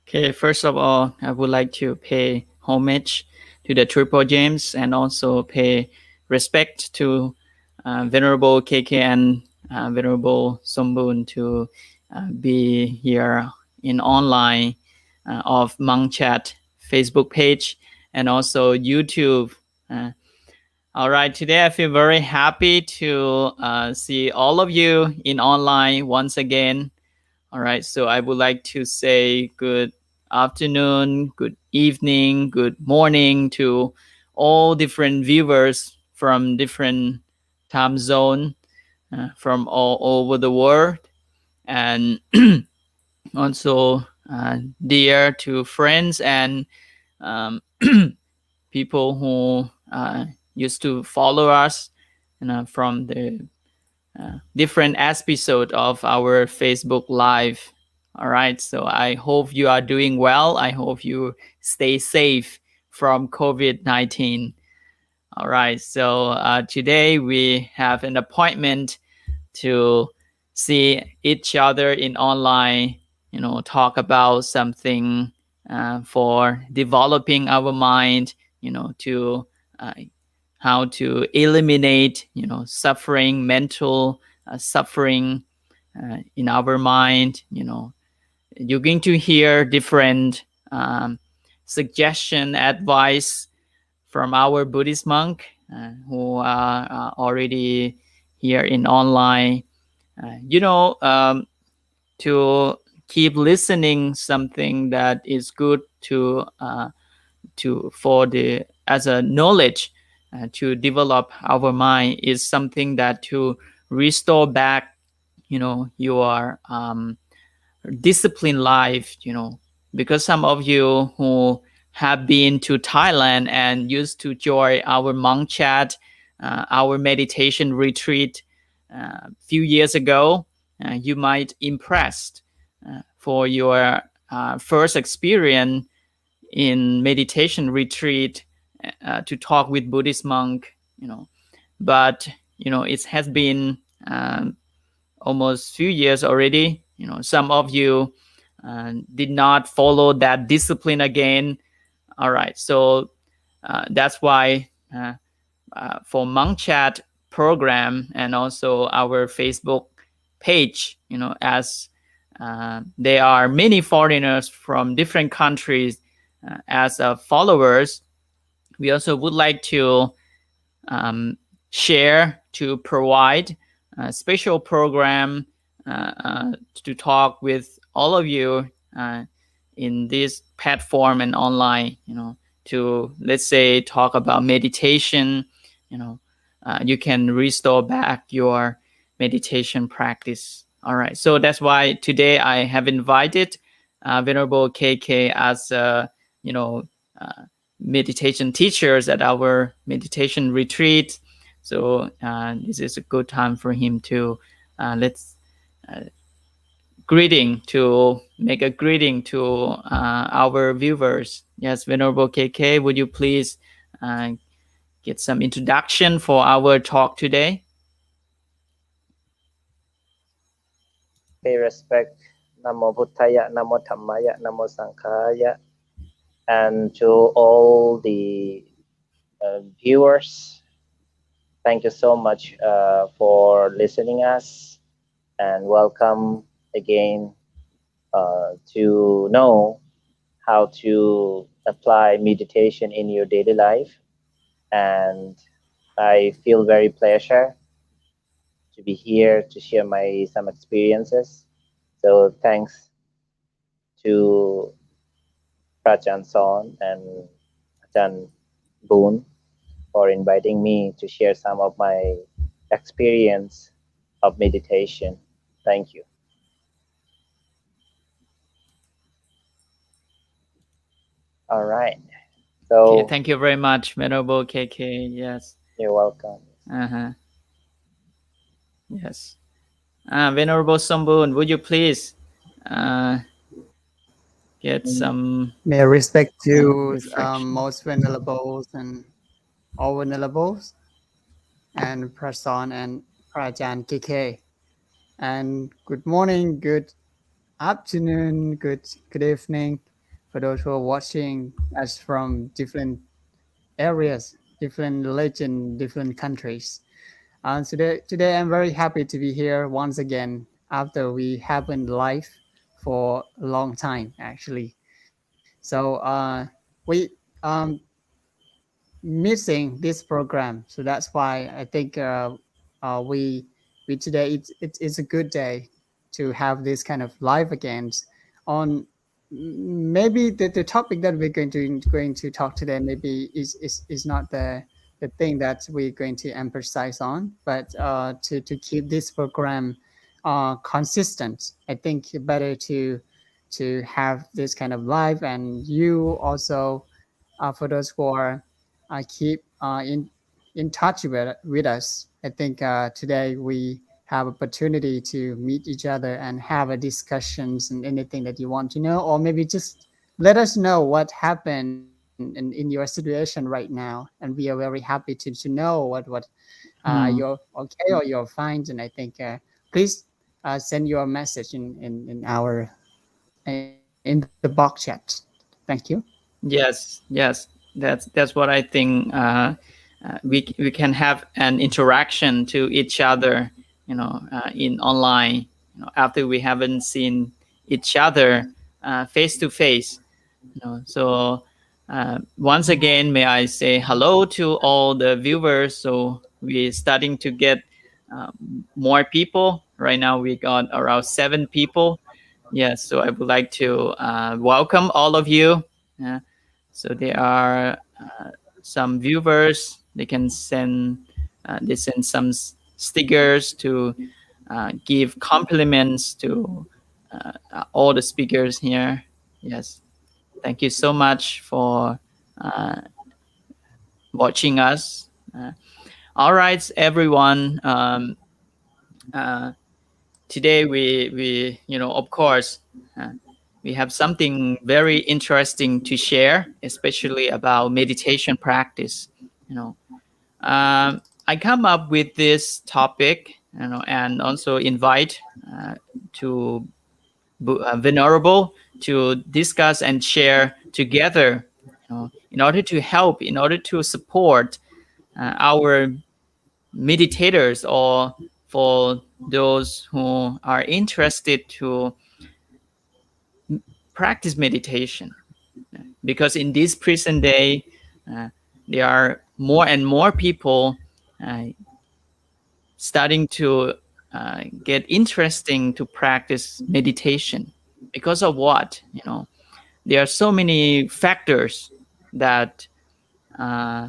Okay, first of all, I would like to pay homage to the Triple James and also pay respect to Venerable KK and Venerable Somboon to be here in online of Monk Chat Facebook page and also YouTube. Uh, all right, today I feel very happy to see all of you in online once again. All right, so I would like to say good afternoon, good evening, good morning to all different viewers from different time zone from all over the world, and also dear to friends and um, people who used to follow us from the different episode of our Facebook Live. All right, so I hope you are doing well. I hope you stay safe from COVID-19. All right, so today we have an appointment to see each other in online, talk about something for developing our mind, to uh, how to eliminate, suffering, mental suffering in our mind. You're going to hear different suggestion, advice from our Buddhist monk who are already here in online. To keep listening something that is good to for the as a knowledge to develop our mind is something that to restore back your disciplined life, because some of you who have been to Thailand and used to join our monk chat, our meditation retreat a few years ago, you might impressed for your first experience in meditation retreat to talk with Buddhist monk, but it has been almost few years already. Some of you did not follow that discipline again. All right, so that's why for monk chat program and also our Facebook page, as there are many foreigners from different countries as followers, we also would like to share, to provide a special program to talk with all of you in this platform and online, to, let's say, talk about meditation. You can restore back your meditation practice. All right, so that's why today I have invited Venerable KK as meditation teachers at our meditation retreat. So this is a good time for him to let's greeting to make a greeting to our viewers. Yes, Venerable KK, would you please get some introduction for our talk today? Pay respect, Namo Buddhaya, Namo Dhammaya, Namo Sanghaya, and to all the viewers, thank you so much for listening us, and welcome again to know how to apply meditation in your daily life. And I feel very pleasure to be here to share some experiences. So thanks to Prajan Son and Ajahn Boon for inviting me to share some of my experience of meditation. Thank you. All right. So okay, thank you very much, Venerable KK. Yes. You're welcome. Yes. Venerable Somboon, would you please get some May I respect to reflection? most venerables and all venerables and Prasan and Prajan KK. And good morning, good afternoon, good evening for those who are watching us from different areas, different religion, different countries. Today I'm very happy to be here once again after we haven't live for a long time actually. So we missing this program, so that's why I think we today it's a good day to have this kind of live again on maybe the topic that we're going to talk today maybe is not the thing that we're going to emphasize on, but to keep this program consistent, I think better to have this kind of live, and you also for those who are keep in touch with us. I think today we have opportunity to meet each other and have a discussions and anything that you want to know, or maybe just let us know what happened in your situation right now, and we are very happy to know what Hmm. you're okay or you're fine. And I think please send your message in our in the box chat. Thank you. Yes, yes, that's what I think. We can have an interaction to each other, in online. After we haven't seen each other face to face. So once again, may I say hello to all the viewers. So we're starting to get uh, more people. Right now, we got around 7 people. Yes, so I would like to welcome all of you. Uh, so there are some viewers. They send some stickers to give compliments to all the speakers here. Yes, thank you so much for uh, watching us. All right, everyone. Uh, Today we of course uh, we have something very interesting to share, especially about meditation practice. You know, I come up with this topic, and also invite to Venerable to discuss and share together, in order to help, in order to support our meditators, or for those who are interested to practice meditation. Because in this present day, uh, there are more and more people uh, starting to get interesting to practice meditation. Because of what? There are so many factors that uh,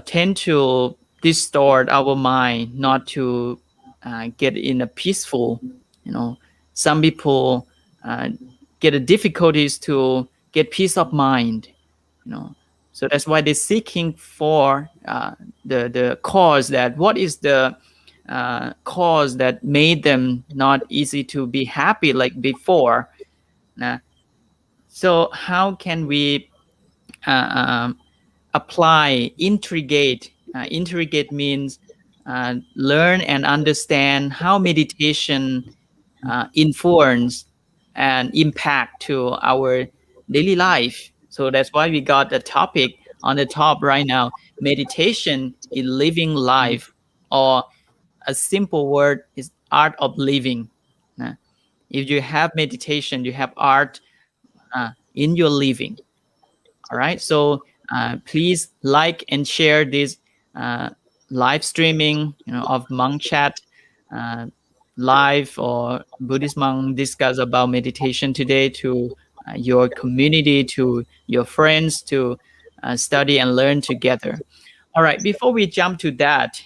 tend to distort our mind, not to get in a peaceful. Some people uh, get the difficulties to get peace of mind. you know so that's why they're seeking for the cause, that what is the cause that made them not easy to be happy like before. uh, so how can we uh, apply, integrate means learn and understand how meditation influence and impact to our daily life. So that's why we got the topic on the top right now: meditation in living life, or a simple word is art of living. Uh, if you have meditation, you have art in your living. All right. So please like and share this uh, live streaming, of monk chat, uh, live or Buddhist monk discuss about meditation today to your community, to your friends, to study and learn together. All right. Before we jump to that,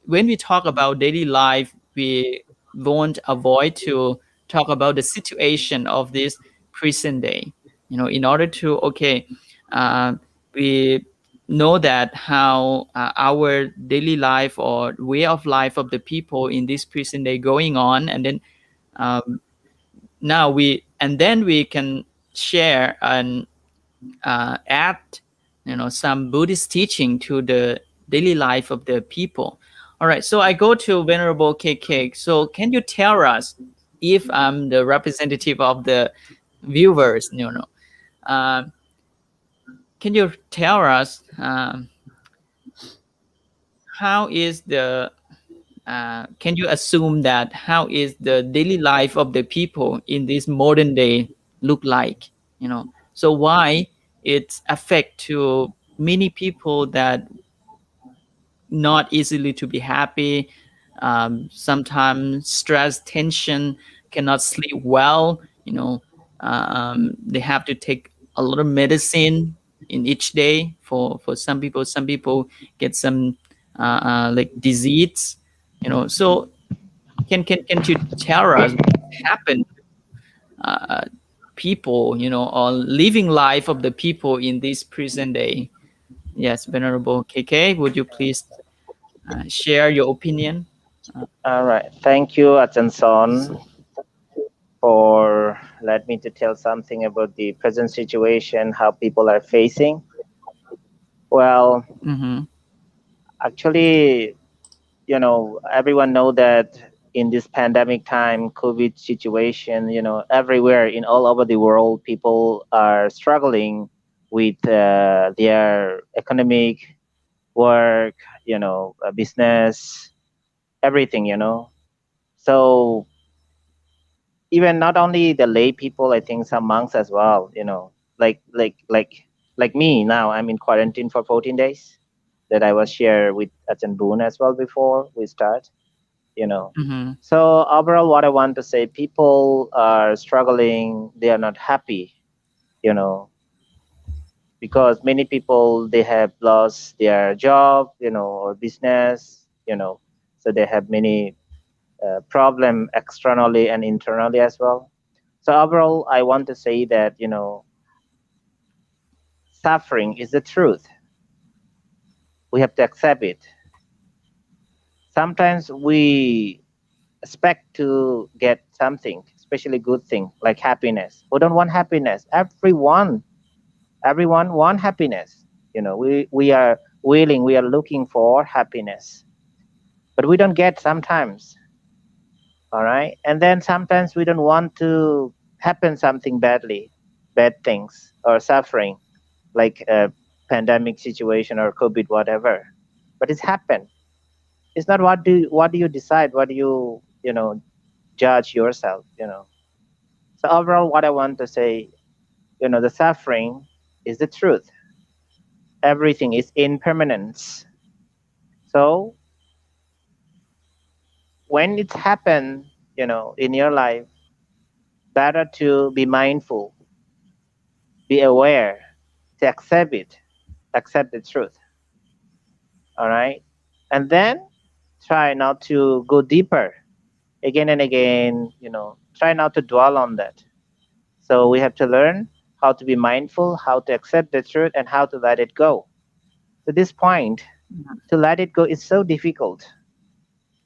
when we talk about daily life, we won't avoid to talk about the situation of this present day. In order to, okay, uh, we know that how our daily life or way of life of the people in this present day going on, and then um, we can share and add some Buddhist teaching to the daily life of the people. All right, so I go to Venerable KK. So can you tell us if I'm the representative of the viewers, uh, can you tell us how is the can you assume that how is the daily life of the people in this modern day look like, so why it affect to many people that not easily to be happy, sometimes stress, tension, cannot sleep well, they have to take a lot of medicine in each day. For some people get some like disease, so can you tell us what happened, uh, people, or living life of the people in this present day? Yes, Venerable KK, would you please share your opinion? All right. Thank you, Achanson, for let me to tell something about the present situation, how people are facing. Well, Mm-hmm. actually, everyone know that in this pandemic time, COVID situation, everywhere in all over the world, people are struggling with their economic work, business, everything, So even not only the lay people, I think some monks as well, like me now, I'm in quarantine for 14 days that I was share with Achan Boon as well before we start, you know. Mm-hmm. So overall, what I want to say, people are struggling, they are not happy, you know, because many people, they have lost their job, or business, so they have many problem externally and internally as well. So overall, I want to say that, suffering is the truth. We have to accept it. Sometimes we expect to get something, especially good thing like happiness. We don't want happiness. Everyone want happiness. We are willing, we are looking for happiness, but we don't get sometimes. All right, and then sometimes we don't want to happen something badly, bad things or suffering, like a pandemic situation or COVID, whatever. But it's happened. It's not what do you decide? What do you judge yourself? So overall, what I want to say, the suffering is the truth. Everything is impermanence. So when it's happened, in your life, better to be mindful, be aware, to accept it, accept the truth. All right, and then try not to go deeper again and again. Try not to dwell on that. So we have to learn how to be mindful, how to accept the truth, and how to let it go. To this point, to let it go is so difficult,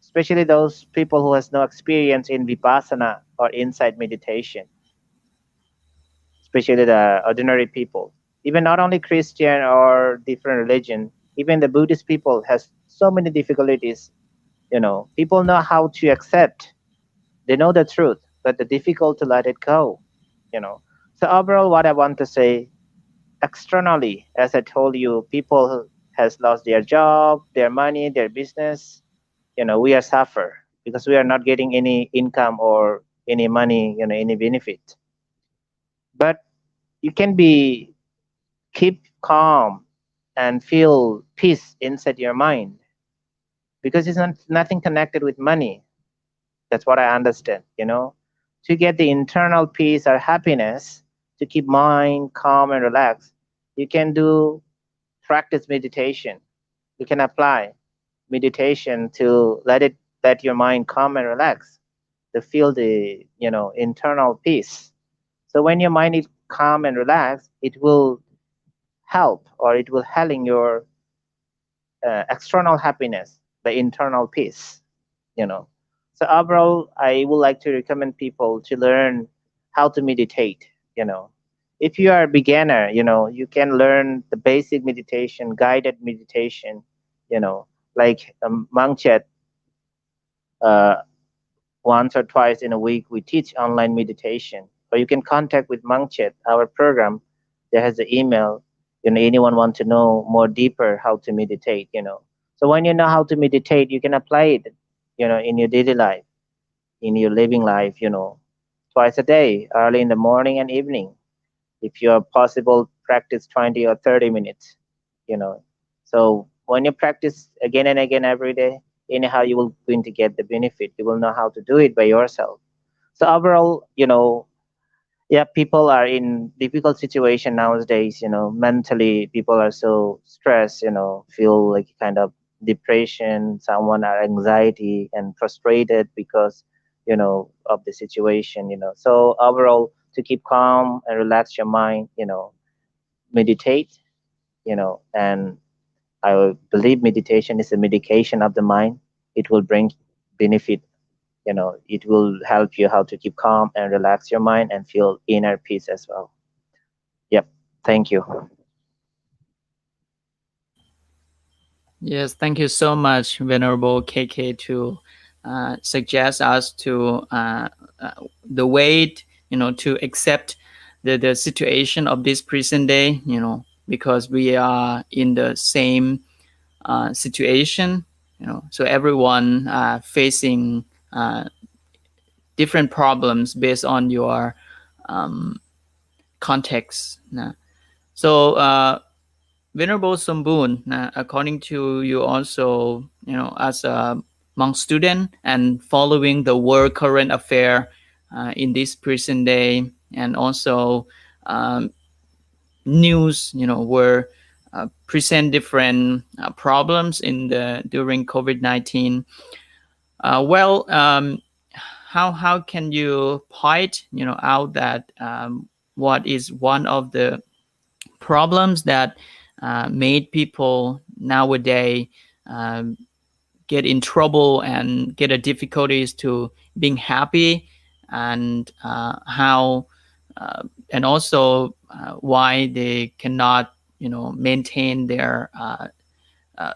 especially those people who has no experience in vipassana or insight meditation, especially the ordinary people. Even not only Christian or different religion, even the Buddhist people has so many difficulties. People know how to accept, they know the truth, but the difficult to let it go. You know. So overall, what I want to say, externally, as I told you, people who has lost their job, their money, their business. We are suffer because we are not getting any income or any money, any benefit. But you can be keep calm and feel peace inside your mind because it's not nothing connected with money. That's what I understand. To get the internal peace or happiness, to keep mind calm and relaxed, you can do practice meditation. You can apply meditation to let your mind calm and relax, to feel the internal peace. So when your mind is calm and relaxed, it will help, or it will helping your external happiness, the internal peace. you know so overall, I would like to recommend people to learn how to meditate. If you are a beginner, you can learn the basic meditation, guided meditation, like Mangchet uh, Once or twice in a week, we teach online meditation. Or you can contact with Mangchet, our program. There has the email. Anyone want to know more deeper how to meditate. So when you know how to meditate, you can apply it, in your daily life, in your living life, twice a day, early in the morning and evening. If you are possible, practice 20 or 30 minutes, you know. So when you practice again and again every day, anyhow, you will going to get the benefit. You will know how to do it by yourself. So overall, yeah, people are in difficult situation nowadays. Mentally, people are so stressed, feel like kind of depression, someone are anxiety and frustrated because of the situation. So overall, to keep calm and relax your mind, meditate, and I believe meditation is a medication of the mind. It will bring benefit. It will help you how to keep calm and relax your mind and feel inner peace as well. Yep. Thank you. Yes, thank you so much, Venerable KK, to suggest us to uh, the way to accept the situation of this present day. Because we are in the same situation. So everyone facing uh, different problems based on your um, context. So Venerable Somboon, according to you also, as a monk student and following the world current affair in this present day, and also um, news, where present different problems in the during COVID-19. Well, how can you point, out that what is one of the problems that made people nowadays um, get in trouble and get a difficulties to being happy, and how and also why they cannot maintain their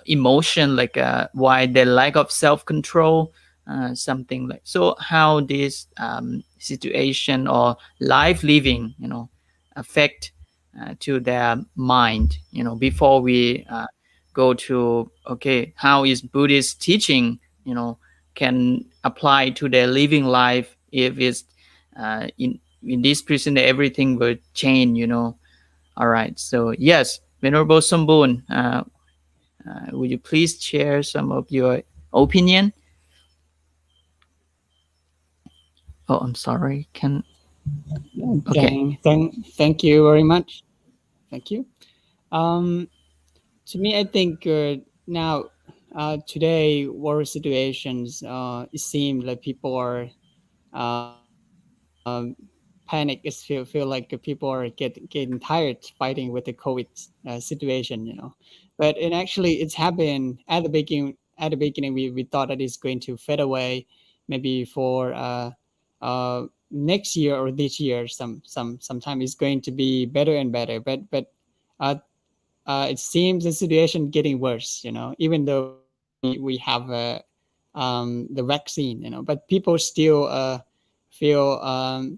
emotion, like why the lack of self-control, something like so, how this situation or life living affect to their mind, before we go to, okay, how is Buddhist teaching can apply to their living life, if it's in this present everything will change. All right, so yes, Venerable Somboon, would you please share some of your opinion? Oh, I'm sorry. Can Okay. Thank you very much. Thank you. Um, to me, I think now today war situations, it seems like people are panic. It feel like people are getting tired fighting with the COVID situation. But it actually it's happened at the beginning. At the beginning, we thought that it's going to fade away, maybe for next year or this year. Sometime it's going to be better and better. But uh, it seems the situation getting worse. Even though we have the vaccine. But people still feel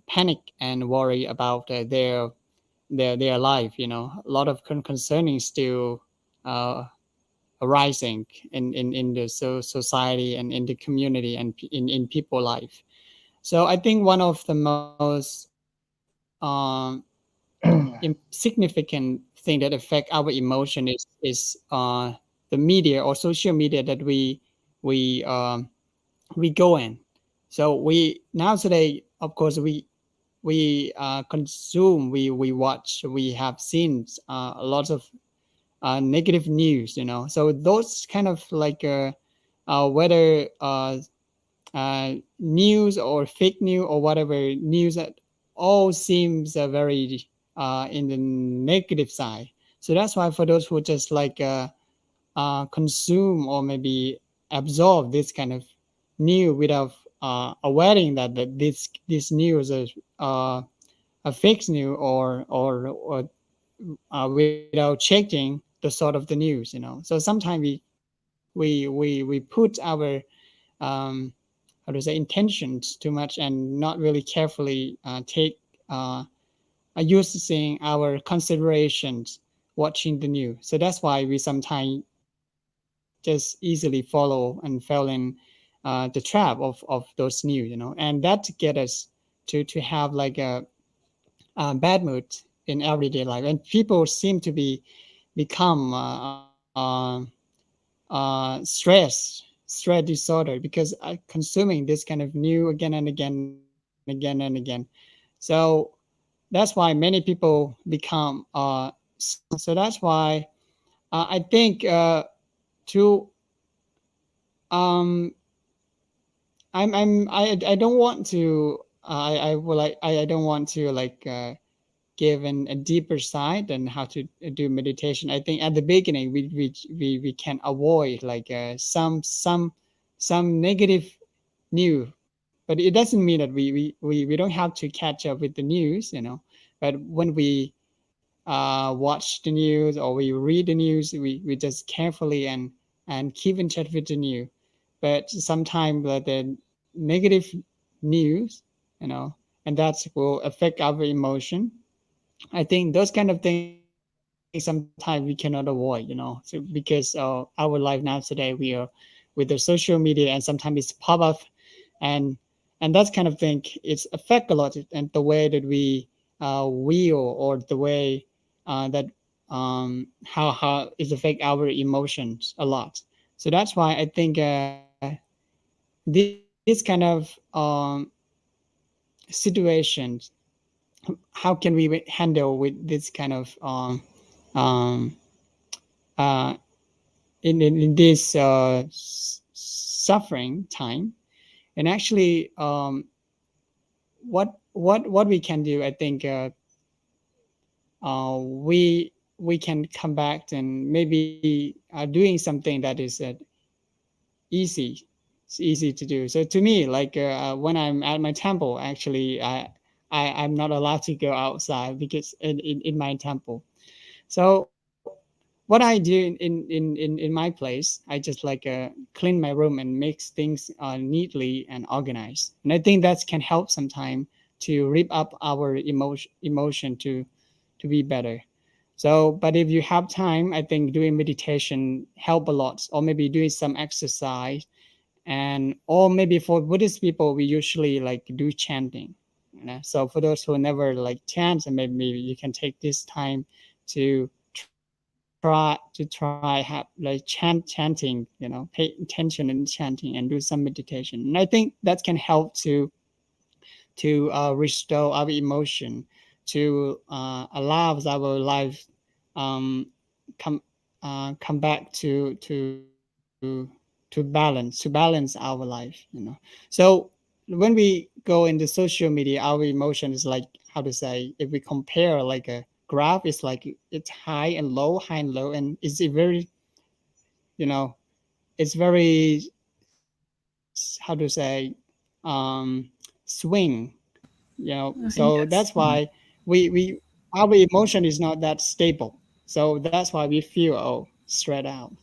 panic and worry about their life. A lot of concerning still uh, arising in the society and in the community and in people life. So I think one of the most significant thing that affect our emotion is the media or social media that we go in. So we now today, of course, we consume, we watch, we have seen a lot of negative news. So those kind of like whether news or fake news or whatever news, that all seems very in the negative side. So that's why for those who just like consume or maybe absorb this kind of news without awareing that this news is a fake news or without checking the sort of the news. So sometimes we put our um, how to say, intentions too much, and not really carefully take using our considerations watching the news. So that's why we sometimes just easily follow and fell in the trap of those news, and that get us to have like bad mood in everyday life, and people seem to become stress disorder because consuming this kind of new again and again and again and again. So that's why many people become so that's why I think to um I don't want to I will like I don't want to like give a deeper side and how to do meditation. I think at the beginning we can avoid like some negative news, but it doesn't mean that we don't have to catch up with the news. But when we watch the news or we read the news, we just carefully and keep in touch with the news. But sometimes the negative news, you know, and that will affect our emotion. I think those kind of things sometimes we cannot avoid, so because our life now today we are with the social media and sometimes it's pop up and and that kind of thing it's affect a lot and the way that we will or the way that how it affect our emotions a lot. So that's why I think this kind of situations, how can we handle with this kind of um, uh, in this suffering time. And actually what we can do, I think we can come back and maybe doing something that is easy. It's easy to do. So to me, like when I'm at my temple, actually I'm not allowed to go outside because in my temple. So what I do in my place, I just like clean my room and make things neatly and organized. And I think that can help sometime to rip up our emotion to be better. So, but if you have time, I think doing meditation help a lot, or maybe doing some exercise, and or maybe for Buddhist people, we usually like do chanting. So for those who never like chant, and maybe you can take this time to try have like chanting, pay attention and chanting and do some meditation. And I think that can help to restore our emotion, to allow our life um, come come back to balance our life. So when we go into social media, our emotion is like, how to say, if we compare like a graph, it's like it's high and low, and it's a very, you know it's very, how to say, swing. So that's Yes. why we our emotion is not that stable. So that's why we feel stressed out.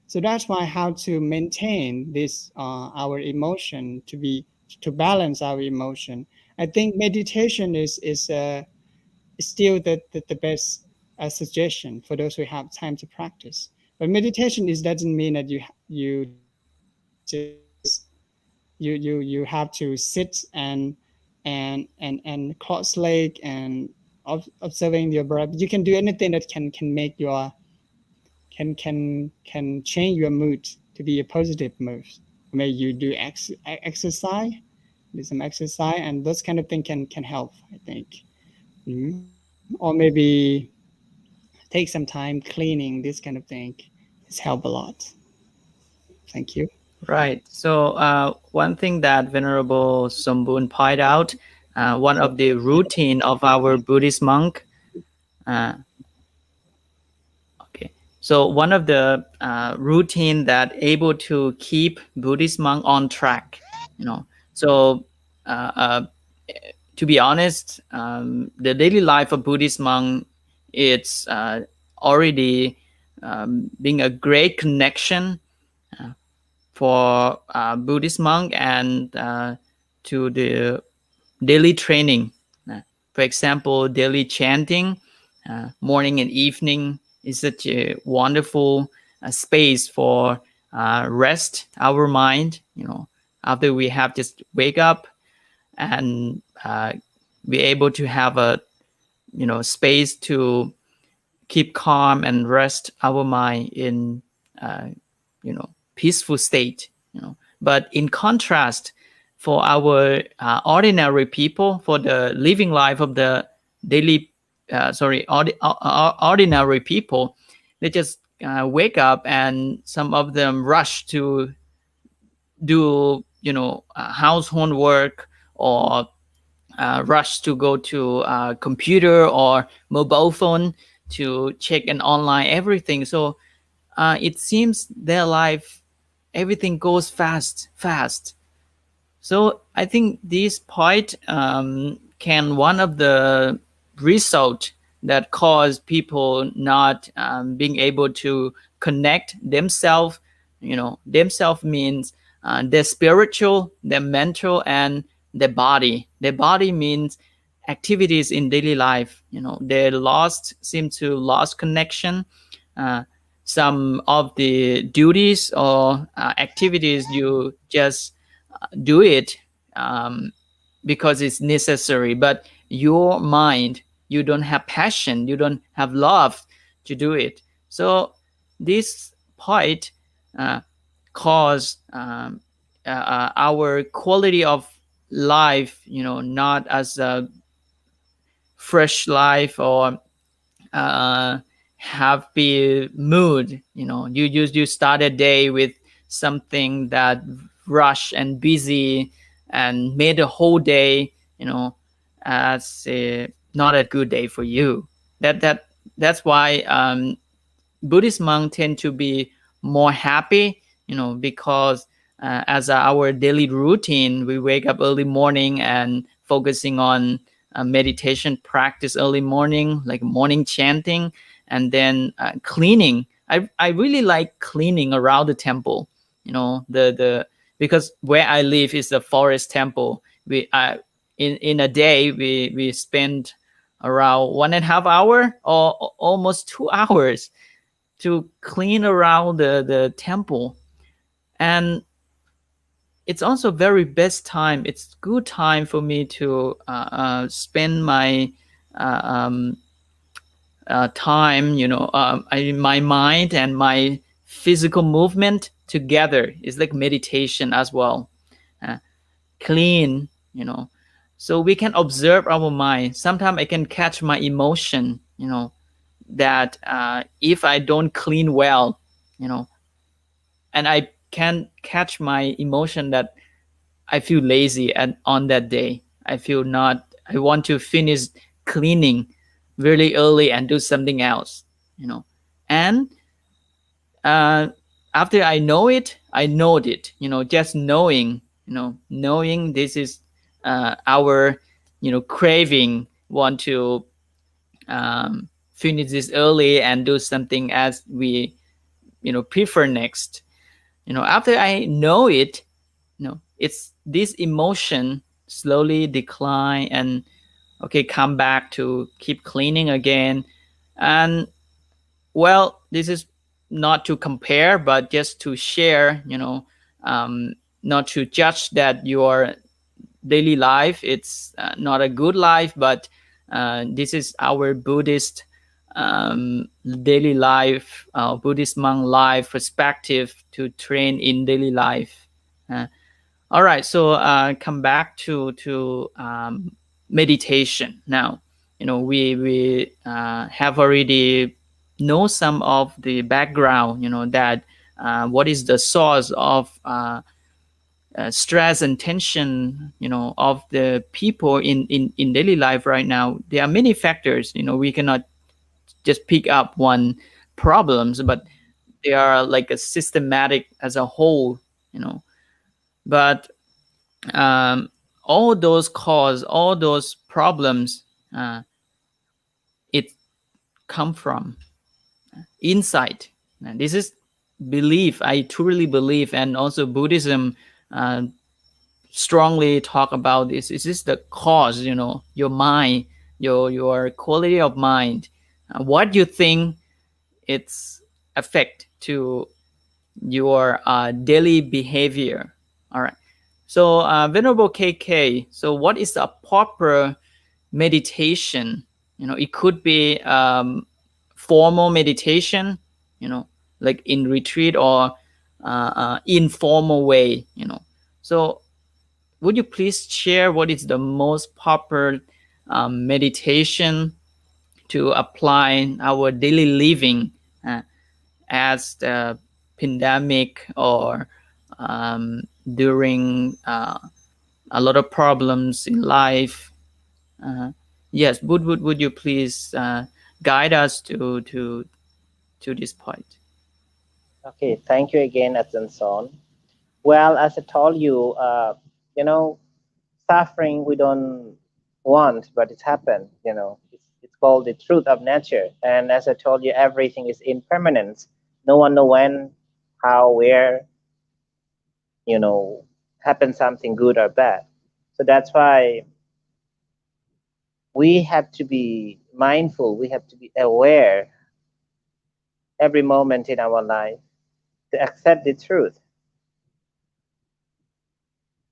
So that's why how to maintain this our emotion to balance our emotion. I think meditation is still the best suggestion for those who have time to practice. But meditation is doesn't mean that you just you have to sit and cross leg and observing your breath. You can do anything that can make your can change your mood to be a positive mood. Maybe you do exercise, do some exercise, and those kind of thing can help, I think. Or maybe take some time cleaning, this kind of thing. It's help a lot. Thank you. Right. So one thing that Venerable Somboon pointed out, one of the routine of our Buddhist monk. Uh, okay. So one of the routine that able to keep Buddhist monk on track. You know. So uh, uh, to be honest, the daily life of Buddhist monk, it's already being a great connection for Buddhist monk and to the daily training. For example, daily chanting, morning and evening is such a wonderful space for rest our mind. After we have just wake up and be able to have a space to keep calm and rest our mind in peaceful state. But in contrast, for our ordinary people, for the living life of the daily ordinary people, they just wake up and some of them rush to do household work, or rush to go to computer or mobile phone to check and online everything. So it seems their life, everything goes fast. So I think this point can one of the result that cause people not being able to connect themselves. Themselves means their spiritual, their mental, and their body. Their body means activities in daily life. They seem to lost connection. Uh, some of the duties or activities you just do it because it's necessary, but your mind, you don't have passion, you don't have love to do it. So this point uh, cause our quality of life, not as a fresh life or uh, happy mood. You start a day with something that rush and busy and made the whole day as not a good day for you. That's why Buddhist monks tend to be more happy, because as our daily routine, we wake up early morning and focusing on meditation practice early morning, like morning chanting, and then cleaning. I really like cleaning around the temple. The because where I live is a forest temple. We in a day we spend around 1.5 hour or almost 2 hours to clean around the temple. And it's also very best time, it's good time for me to spend my uh, um, time, my mind and my physical movement together. It's like meditation as well. uh, Clean, so we can observe our mind. Sometimes I can catch my emotion, that if I don't clean well, you know, and I can catch my emotion that I feel lazy and on that day. I feel not, I want to finish cleaning really early and do something else, And uh, after I know it, just knowing, knowing this is our, craving, want to finish this early and do something as we, prefer next. After I know it, it's this emotion slowly decline and okay, come back to keep cleaning again. And well, this is not to compare, but just to share, not to judge that your daily life it's not a good life, but this is our Buddhist daily life, Buddhist monk life perspective to train in daily life. All right, so come back to meditation now. We have already know some of the background. That what is the source of stress and tension, of the people in daily life right now. There are many factors. We cannot just pick up one problems, but they are like a systematic as a whole. But all those cause, all those problems, it come from inside. And this is believe, I truly believe, and also Buddhism uh, strongly talk about this. Is this the cause? Your mind, your quality of mind, what you think it's affect to your daily behavior. All right. So, Venerable KK, so what is a proper meditation? It could be formal meditation, like in retreat, or informal way. So, would you please share what is the most proper meditation to apply in our daily living uh, as the pandemic, or during a lot of problems in life? Uh, yes, would you please guide us to this point? Okay, thank you again, Atkinson. Well, as I told you, you know, suffering we don't want, but it's happened. It's called the truth of nature. And as I told you, everything is impermanent. No one know when, how, where, you know, happen something good or bad. So that's why we have to be mindful. We have to be aware every moment in our life to accept the truth,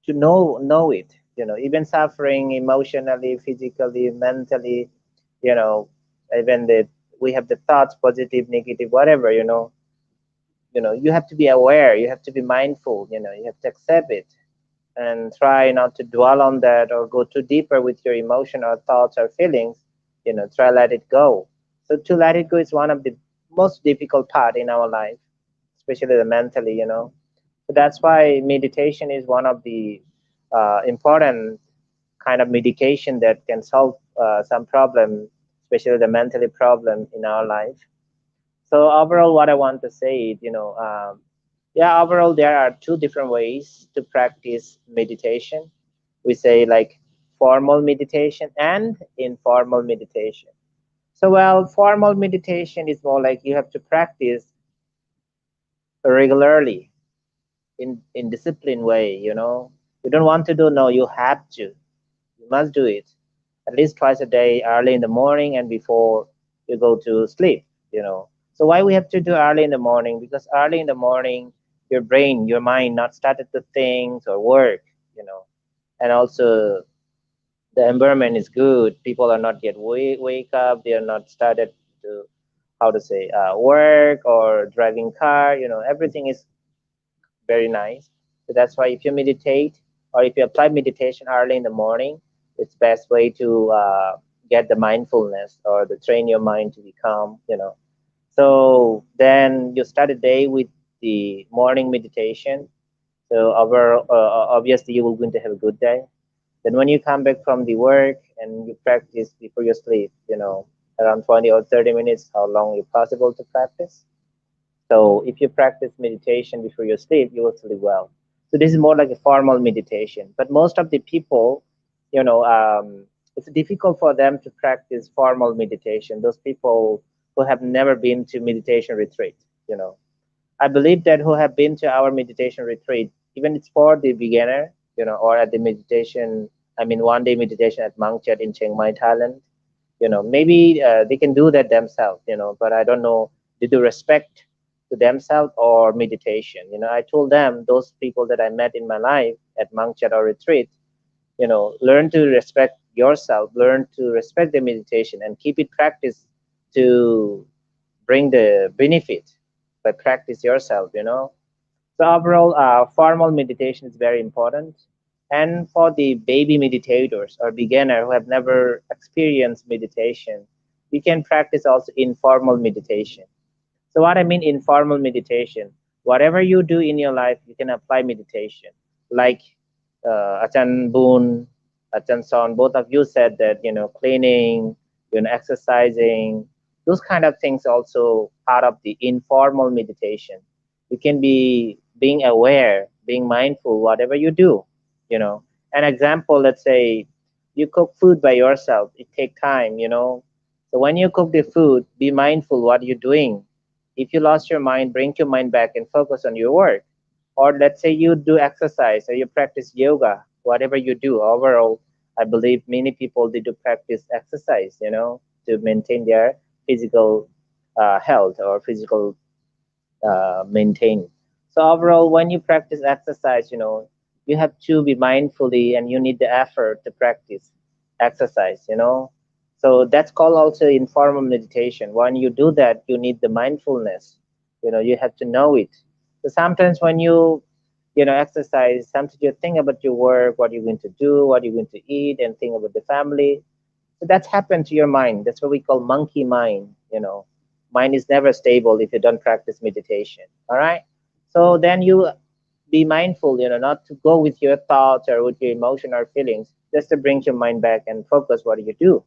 to know it. Even suffering emotionally, physically, mentally, you know even the we have the thoughts, positive, negative, whatever. You have to be aware, you have to be mindful, you have to accept it, and try not to dwell on that or go too deeper with your emotion or thoughts or feelings. Try let it go. So to let it go is one of the most difficult part in our life, especially the mentally. So that's why meditation is one of the important kind of medication that can solve some problem, especially the mentally problem in our life. So overall, what I want to say is, yeah, overall there are two different ways to practice meditation. We say like formal meditation and informal meditation. So well, formal meditation is more like you have to practice regularly in disciplined way. You don't want to do, no, you have to, you must do it at least twice a day, early in the morning and before you go to sleep. So why we have to do early in the morning? Because early in the morning, your brain, your mind not started to think or work. And also the environment is good, people are not yet wake up, they are not started to, how to say, work or driving car. Everything is very nice. So that's why if you meditate, or if you apply meditation early in the morning, it's best way to get the mindfulness, or to train your mind to be calm. So then you start a day with the morning meditation. So obviously you will going to have a good day. Then when you come back from the work and you practice before you sleep, around 20 or 30 minutes, how long is possible to practice. So if you practice meditation before you sleep, you will sleep well. So this is more like a formal meditation. But most of the people, it's difficult for them to practice formal meditation. Those people who have never been to meditation retreat, you know. I believe that who have been to our meditation retreat, even it's for the beginner, or at the meditation, I mean, 1 day meditation at Mangchat in Chiang Mai, Thailand, maybe they can do that themselves, but I don't know, they do respect to themselves or meditation. I told them, those people that I met in my life at Mangchat or retreat, learn to respect yourself, learn to respect the meditation and keep it practice to bring the benefit by practice yourself. So overall, formal meditation is very important. And for the baby meditators or beginner who have never experienced meditation, you can practice also informal meditation. So what I mean informal meditation, whatever you do in your life, you can apply meditation. Like Achan Boon, Achan Son, both of you said that, cleaning, exercising, those kind of things also part of the informal meditation. You can be being aware, being mindful, whatever you do. An example, let's say you cook food by yourself, it take time. So when you cook the food, be mindful what you're doing If you lost your mind, bring your mind back and focus on your work. Or let's say you do exercise or you practice yoga, whatever you do. Overall, I believe many people they do practice exercise, to maintain their physical health or physical maintain. So overall, when you practice exercise, you have to be mindfully and you need the effort to practice exercise. So that's called also informal meditation. When you do that, you need the mindfulness. You have to know it. So sometimes when you exercise, sometimes you think about your work, what you're going to do, what you're going to eat, and think about the family. So that's happened to your mind. That's what we call monkey mind. Mind is never stable if you don't practice meditation. All right. So then you be mindful, not to go with your thoughts or with your emotion or feelings, just to bring your mind back and focus what you do.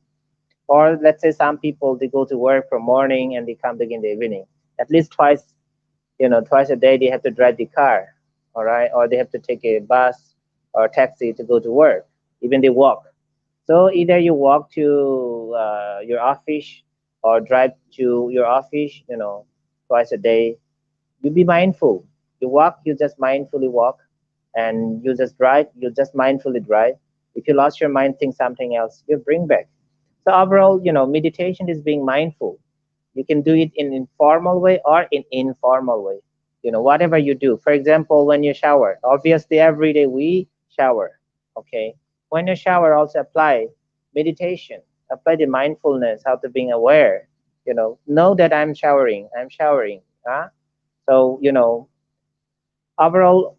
Or let's say some people they go to work from morning and they come back in the evening. At least twice a day they have to drive the car, all right, or they have to take a bus or taxi to go to work. Even they walk. So either you walk to your office or drive to your office, twice a day. You be mindful. You walk, you just mindfully walk, and you just drive, you just mindfully drive. If you lost your mind, think something else, you bring back. So overall, meditation is being mindful. You can do it in informal way or in informal way. Whatever you do. For example, when you shower, obviously every day we shower. Okay. When you shower, also apply meditation, apply the mindfulness, how to being aware. Know that I'm showering. I'm showering. Huh? So, overall,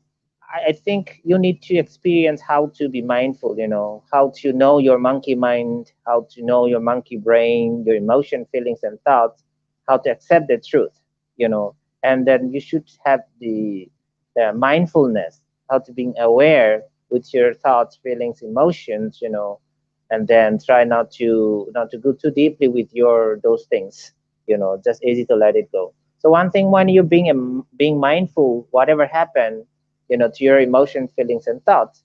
I think you need to experience how to be mindful, how to know your monkey mind, how to know your monkey brain, your emotion, feelings, and thoughts, how to accept the truth, you know, and then you should have the mindfulness, how to being aware with your thoughts, feelings, emotions, and then try not to go too deeply with your those things, just easy to let it go. So one thing when you're being mindful, whatever happened, to your emotion, feelings, and thoughts,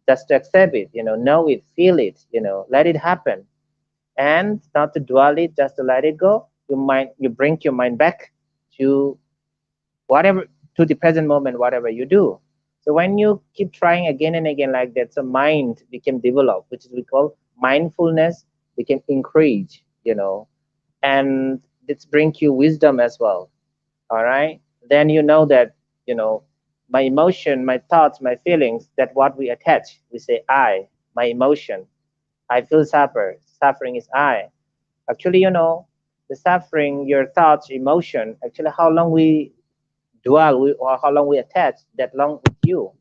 just to accept it, know it, feel it, let it happen, and not to dwell it, just to let it go. You bring your mind back to whatever, to the present moment, whatever you do. So when you keep trying again and again like that, so mind became developed, which is we call mindfulness became increased, and it's bring you wisdom as well. All right, then you know that, my emotion, my thoughts, my feelings, that what we attach, we say I, my emotion, I feel suffering is I. Actually, the suffering, your thoughts, emotion, actually how long we dwell or how long we attach, that long with you.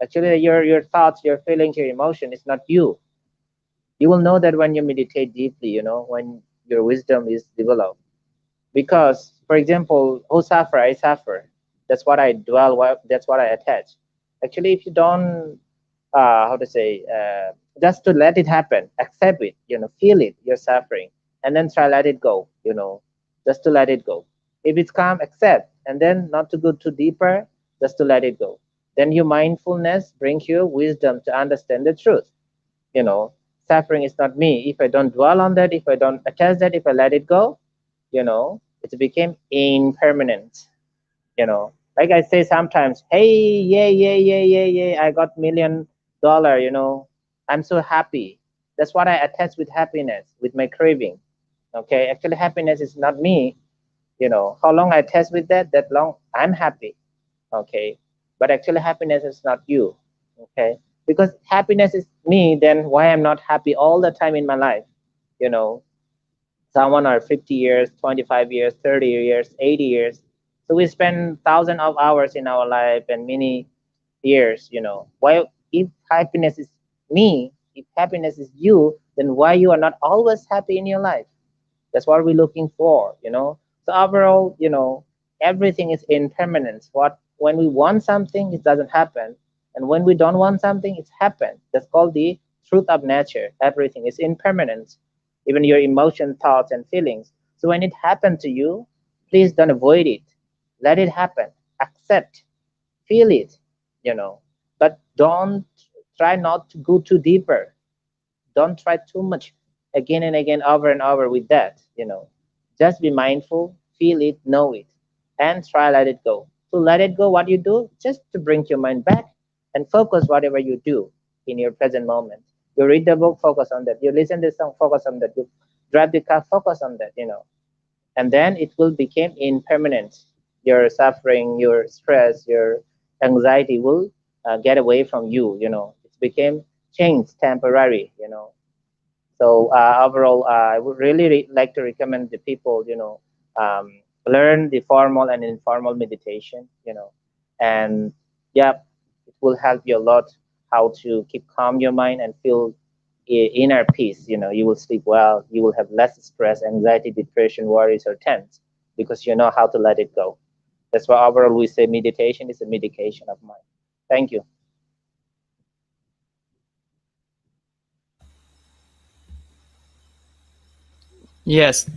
Actually your thoughts, your feelings, your emotion is not you. You will know that when you meditate deeply, when your wisdom is developed. Because for example, who suffer, I suffer, that's what I dwell, that's what I attach. Actually if you don't how to say just to let it happen, accept it, feel it, you're suffering, and then try let it go, just to let it go. If it's calm, accept, and then not to go too deeper, just to let it go. Then your mindfulness brings you wisdom to understand the truth. you know Suffering is not me. If I don't dwell on that, if I don't attach that, if I let it go, it became impermanent. Like I say sometimes, hey, yeah, yeah, yeah, yeah, yeah, I got $1 million, I'm so happy. That's what I attach with happiness, with my craving. Okay, actually happiness is not me. How long I attach with that long I'm happy. Okay, but actually happiness is not you. Okay, because happiness is me, then why I'm not happy all the time in my life? you know Someone are 50 years, 25 years, 30 years, 80 years. So we spend thousands of hours in our life and many years. Why, if happiness is me, if happiness is you, then why you are not always happy in your life? That's what we're looking for. So overall, everything is impermanence. When we want something, it doesn't happen. And when we don't want something, it's happened. That's called the truth of nature. Everything is impermanent, even your emotion, thoughts, and feelings. So when it happened to you, please don't avoid it. Let it happen. Accept, feel it, you know. But don't try not to go too deeper. Don't try too much again and again, over and over with that. Just be mindful, feel it, know it, and try let it go. To let it go, what you do, just to bring your mind back and focus whatever you do in your present moment. You read the book, focus on that. You listen to the song, focus on that. You drive the car, focus on that, and then it will become impermanent. Your suffering, your stress, your anxiety will get away from you. It became changed, temporary. So overall, I would really like to recommend the people, um, learn the formal and informal meditation, and yeah, it will help you a lot how to keep calm your mind and feel inner peace. You will sleep well, you will have less stress, anxiety, depression, worries, or tense because you know how to let it go. That's why overall we say meditation is a medication of mind. Thank you. Yes,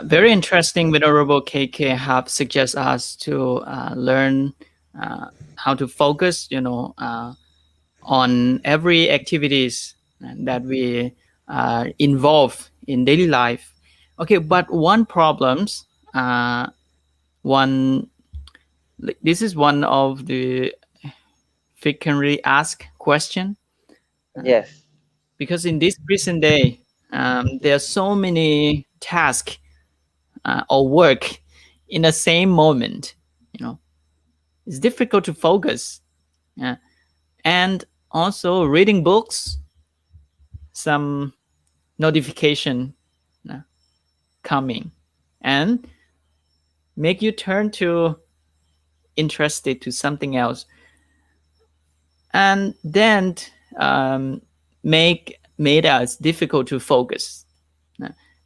very interesting. Venerable KK have suggest us to learn uh, how to focus, on every activities that we involve in daily life. Okay, but one problems, one this is one of the frequently asked question, Yes. because in this recent day, there are so many tasks or work in the same moment. It's difficult to focus, uh, and also reading books, some notification uh, coming, and make you turn to interested to something else, and then um, made us difficult to focus.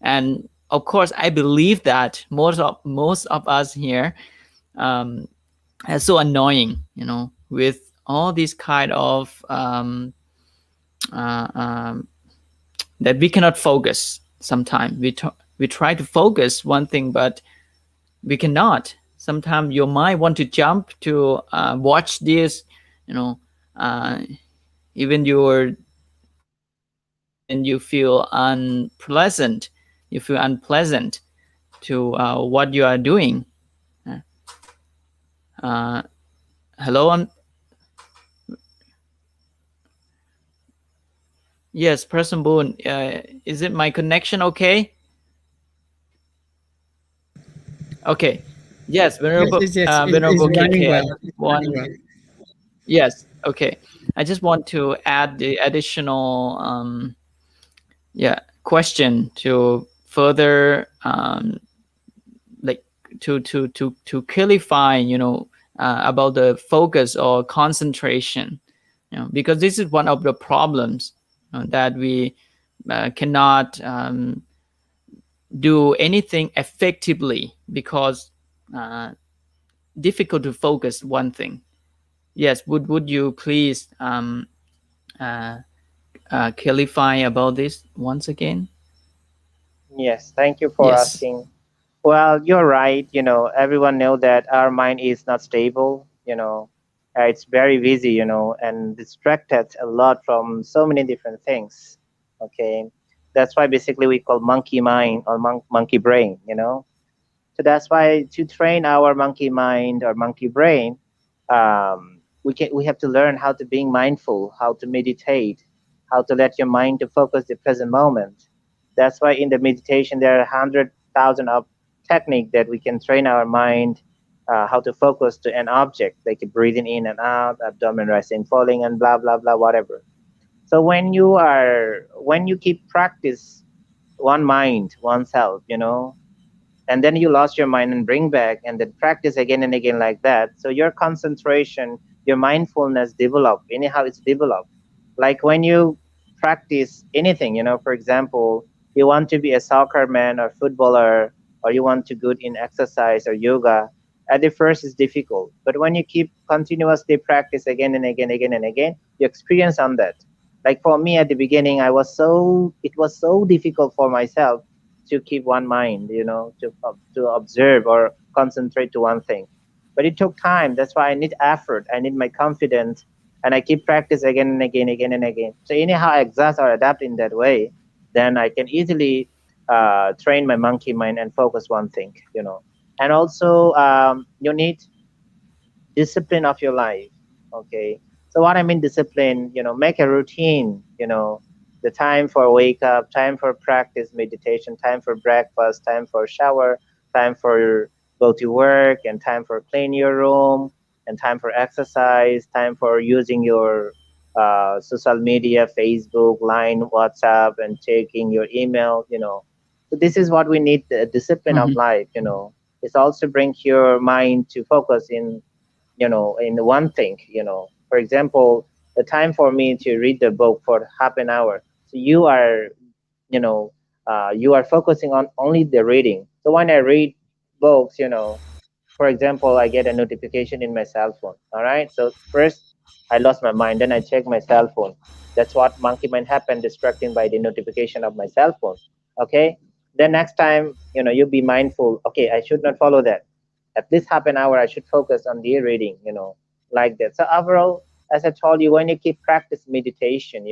And of course, I believe that most of us here are so annoying, with all these kind of uh, um, that we cannot focus. Sometimes we try to focus one thing, but we cannot. Sometimes your mind want to jump to watch this, you know, uh, even you're and you feel unpleasant. You feel unpleasant to what you are doing. Uh, Hello, yes, person Boone. Is it my connection okay? Okay. Yes, Yes, venerable it's venerable running KK. I well. just It's running want well. Yes. Okay. I just want to add the additional question to further like to clarify, about the focus or concentration, because this is one of the problems that we cannot do anything effectively because uh, difficult to focus one thing. Yes, would you please uh, clarify about this once again? Yes, thank you for Yes. asking. Well, you're right. Everyone know that our mind is not stable. It's very busy. And distracted a lot from so many different things. Okay, that's why basically we call monkey mind or monkey brain. So that's why to train our monkey mind or monkey brain, we have to learn how to being mindful, how to meditate, how to let your mind to focus the present moment. That's why in the meditation there are 100,000 of technique that we can train our mind how to focus to an object, like breathing in and out, abdomen rising, falling, and blah blah blah, whatever. So when you keep practice one mind, oneself, and then you lost your mind and bring back and then practice again and again like that, so your concentration, your mindfulness develop anyhow, it's developed. Like when you practice anything, for example, you want to be a soccer man or footballer, or you want to good in exercise or yoga. At the first it's difficult, but when you keep continuously practice again and again and again, you experience on that. Like for me at the beginning, it was so difficult for myself to keep one mind, to observe or concentrate to one thing. But it took time. That's why I need effort. I need my confidence, and I keep practice again and again, again and again. So anyhow, I adjust or adapt in that way, then I can easily train my monkey mind and focus one thing, and also you need discipline of your life. Okay, so what I mean discipline, make a routine, the time for wake up, time for practice meditation, time for breakfast, time for shower, time for go to work, and time for clean your room, and time for exercise, time for using your social media, Facebook, Line, WhatsApp, and checking your email, so this is what we need, the discipline of Mhm. life. It's also bring your mind to focus in one thing. For example, the time for me to read the book for half an hour, so you know you are focusing on only the reading. So when I read books, for example, I get a notification in my cell phone. All right, so first I lost my mind, then I check my cell phone. That's what monkey mind happened, distracting by the notification of my cell phone. Okay, then next time, you be mindful. Okay, I should not follow that. At least half an hour I should focus on the reading, like that. So overall, as I told you, when you keep practice meditation,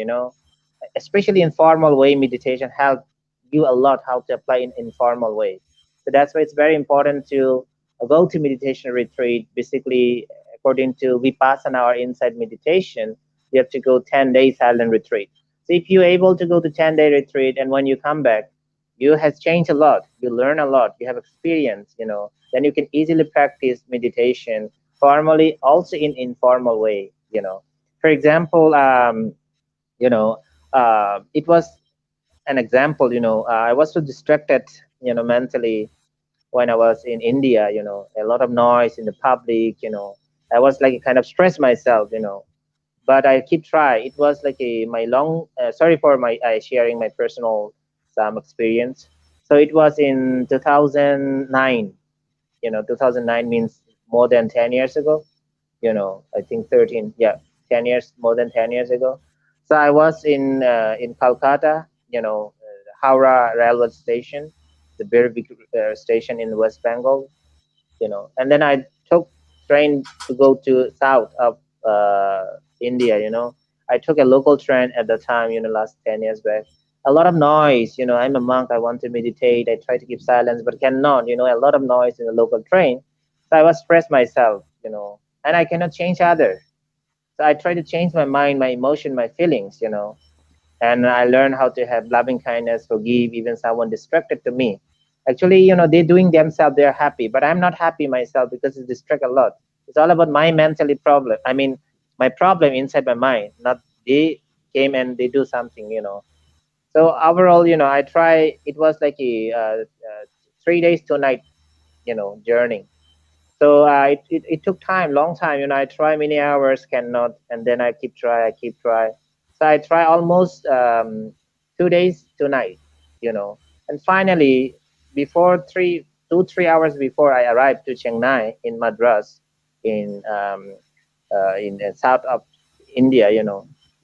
especially in formal way, meditation help you a lot how to apply in informal way. So that's why it's very important to go to meditation retreat. Basically, according to Vipassana or inside meditation, you have to go 10 days silent retreat. So if you're able to go to 10-day retreat, and when you come back, you has changed a lot, you learn a lot, you have experience, then you can easily practice meditation formally, also in informal way. For example, you know it was an example. I was so distracted, mentally, when I was in India. A lot of noise in the public. I was like kind of stressed myself. But I keep try. It was like a my long. Sorry for my sharing my personal some experience. So it was in 2009. 2009 means more than 10 years ago. I think 13, yeah, 10 years, more than 10 years ago. So I was in Calcutta, Howrah railway station, the very big station in West Bengal. And then I took train to go to south of India. I took a local train at the time, last 10 years back. A lot of noise. I'm a monk, I want to meditate, I try to keep silence but cannot. A lot of noise in the local train. So I was stressed myself, and I cannot change other. So I try to change my mind, my emotion, my feelings. And I learned how to have loving kindness, forgive even someone distracted to me. Actually, they're doing themselves, they're happy, but I'm not happy myself because it's distract a lot. It's all about my mentally problem. I mean, my problem inside my mind, not they came and they do something. So overall, I try. It was like a 3 days 2 night, journey. So it took time, long time. I try many hours, cannot, and then I keep try, I keep try. So I try almost 2 days 2 night, and finally, before 3 hours before I arrived to Chiang Mai in Madras, in the south of India.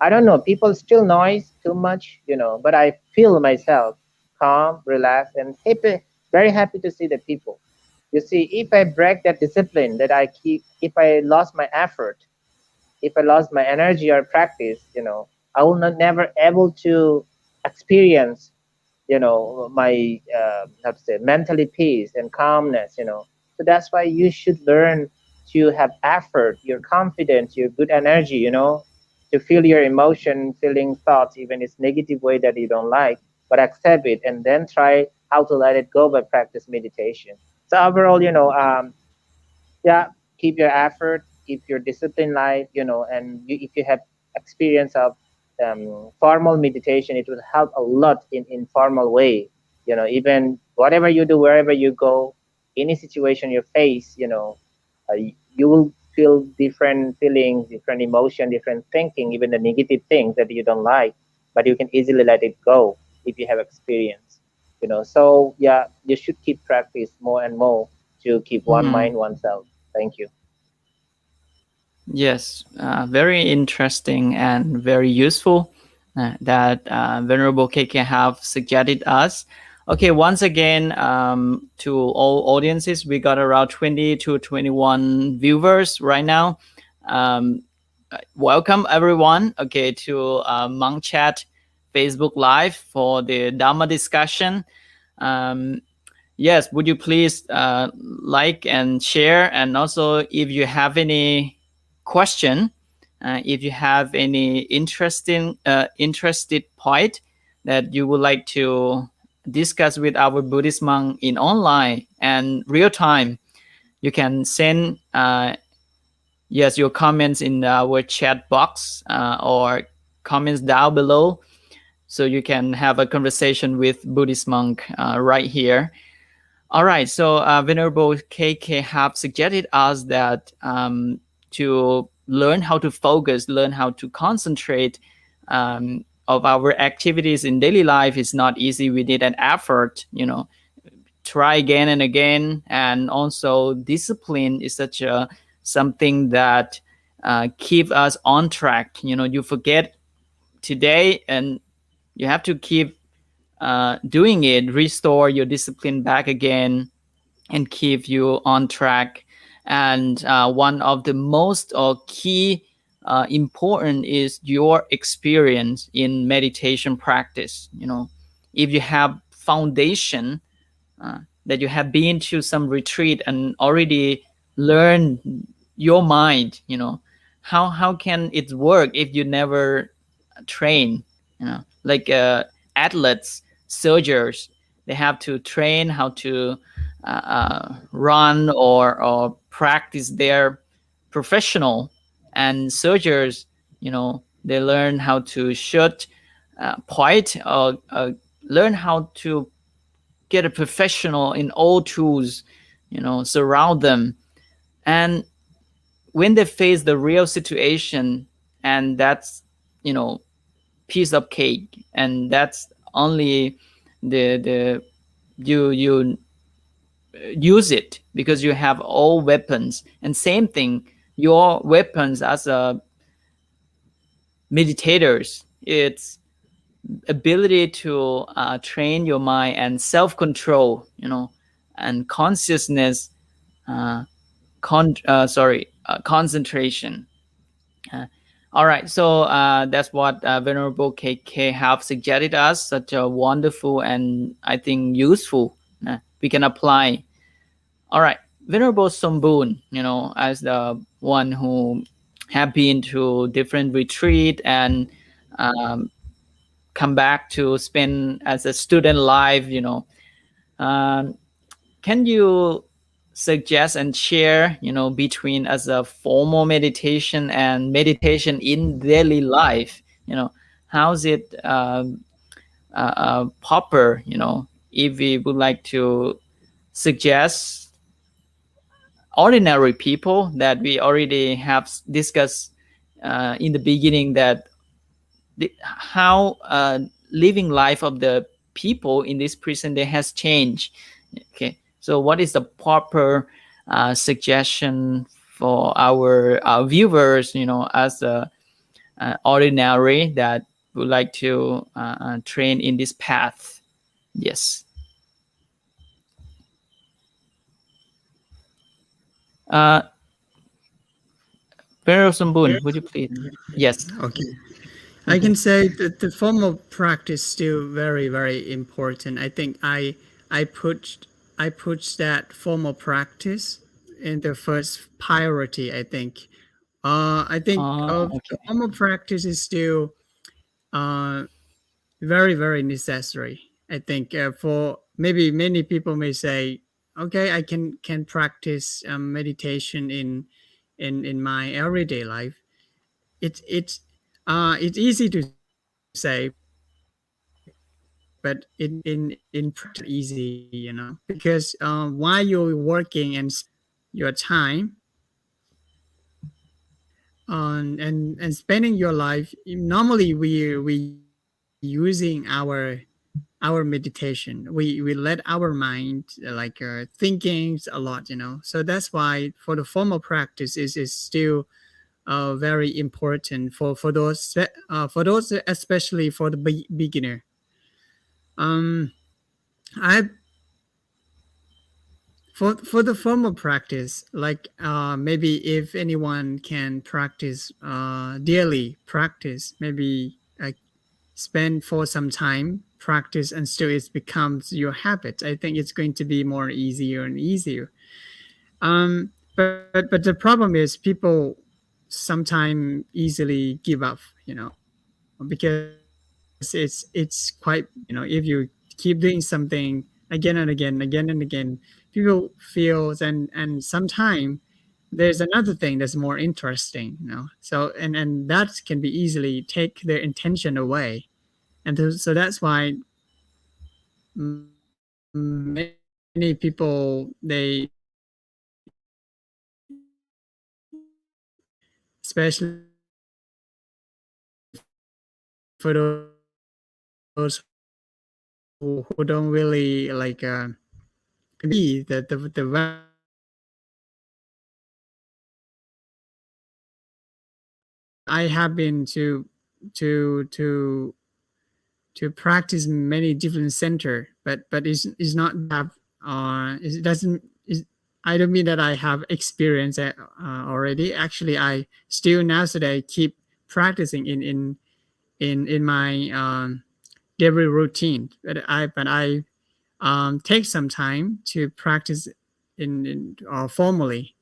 I don't know, people still noise too much, but I feel myself calm, relaxed, and happy, very happy to see the people. You see, if I break that discipline that I keep, if I lost my effort, if I lost my energy or practice, I will not never able to experience, my how to say, mentally peace and calmness. So that's why you should learn to have effort, your confidence, your good energy. To feel your emotion, feeling thoughts, even it's negative way that you don't like, but accept it and then try how to let it go by practice meditation. So overall, yeah, keep your effort, keep your discipline life, and if you have experience of formal meditation, it will help a lot in informal way. Even whatever you do, wherever you go, any situation you face, you will feel different feelings, different emotion, different thinking, even the negative things that you don't like, but you can easily let it go if you have experience. So yeah, you should keep practice more and more to keep one Mhm. mind, oneself. Thank you. Yes, very interesting and very useful that Venerable KK have suggested us. Okay, once again, to all audiences, we got around 20 to 21 viewers right now. Um, Welcome everyone. Okay, to Monk Chat Facebook Live for the Dharma discussion. Um, yes, would you please like and share? And also, if you have any question, if you have any interested point that you would like to discuss with our Buddhist monk in online and real time, you can send yes your comments in our chat box or comments down below, so you can have a conversation with Buddhist monk right here. All right, so Venerable KK have suggested us that to learn how to focus, learn how to concentrate of our activities in daily life is not easy. We need an effort, try again and again, and also discipline is such a something that keep us on track. You forget today, and you have to keep doing it, restore your discipline back again, and keep you on track. And one of the most key important is your experience in meditation practice. If you have foundation, that you have been to some retreat and already learned your mind, how can it work if you never train? Like athletes, soldiers, they have to train how to run or practice their professional. And soldiers, they learn how to shoot point, or learn how to get a professional in all tools, surround them. And when they face the real situation, and that's, piece of cake, and that's only the you use it because you have all weapons. And same thing, your weapons as a meditators, it's ability to train your mind and self-control, and consciousness, uh, concentration. Uh, all right, so that's what Venerable KK have suggested us. Such a wonderful and I think useful. We can apply. All right, Venerable Somboon, as the one who have been to different retreat and um, come back to spend as a student life, um, can you suggest and share, between as a formal meditation and meditation in daily life, how's it proper, if we would like to suggest ordinary people that we already have discussed in the beginning, that how living life of the people in this present day has changed. Okay, so what is the proper suggestion for our viewers, as a ordinary that would like to train in this path? Yes. uh Venerable Sompong, would you please? Yes. Okay. I Okay. can say that the formal practice still very very important. I think I put that formal practice in the first priority. I think the Okay. formal practice is still uh, very very necessary. I think for maybe many people may say, okay, I can practice meditation in my everyday life. It's easy to say, but in practice it's not easy, because while you're working and spending your time on and spending your life, normally we using our meditation, we let our mind thinking a lot, so that's why for the formal practice is still very important for those, especially for the beginner. um I For the formal practice, like maybe if anyone can practice daily practice, maybe spend for some time practice and still it becomes your habit, I think it's going to be more easier and easier. But the problem is people sometimes easily give up, because it's quite, if you keep doing something again and again, again and again, people feels, and sometimes there's another thing that's more interesting, so and that can be easily take their intention away. And so that's why many people especially for those who don't really see the I have been to to practice many different center, but it's not have it doesn't is I don't mean that I have experience already. Actually, I still now today keep practicing in my daily routine, but I take some time to practice in formally.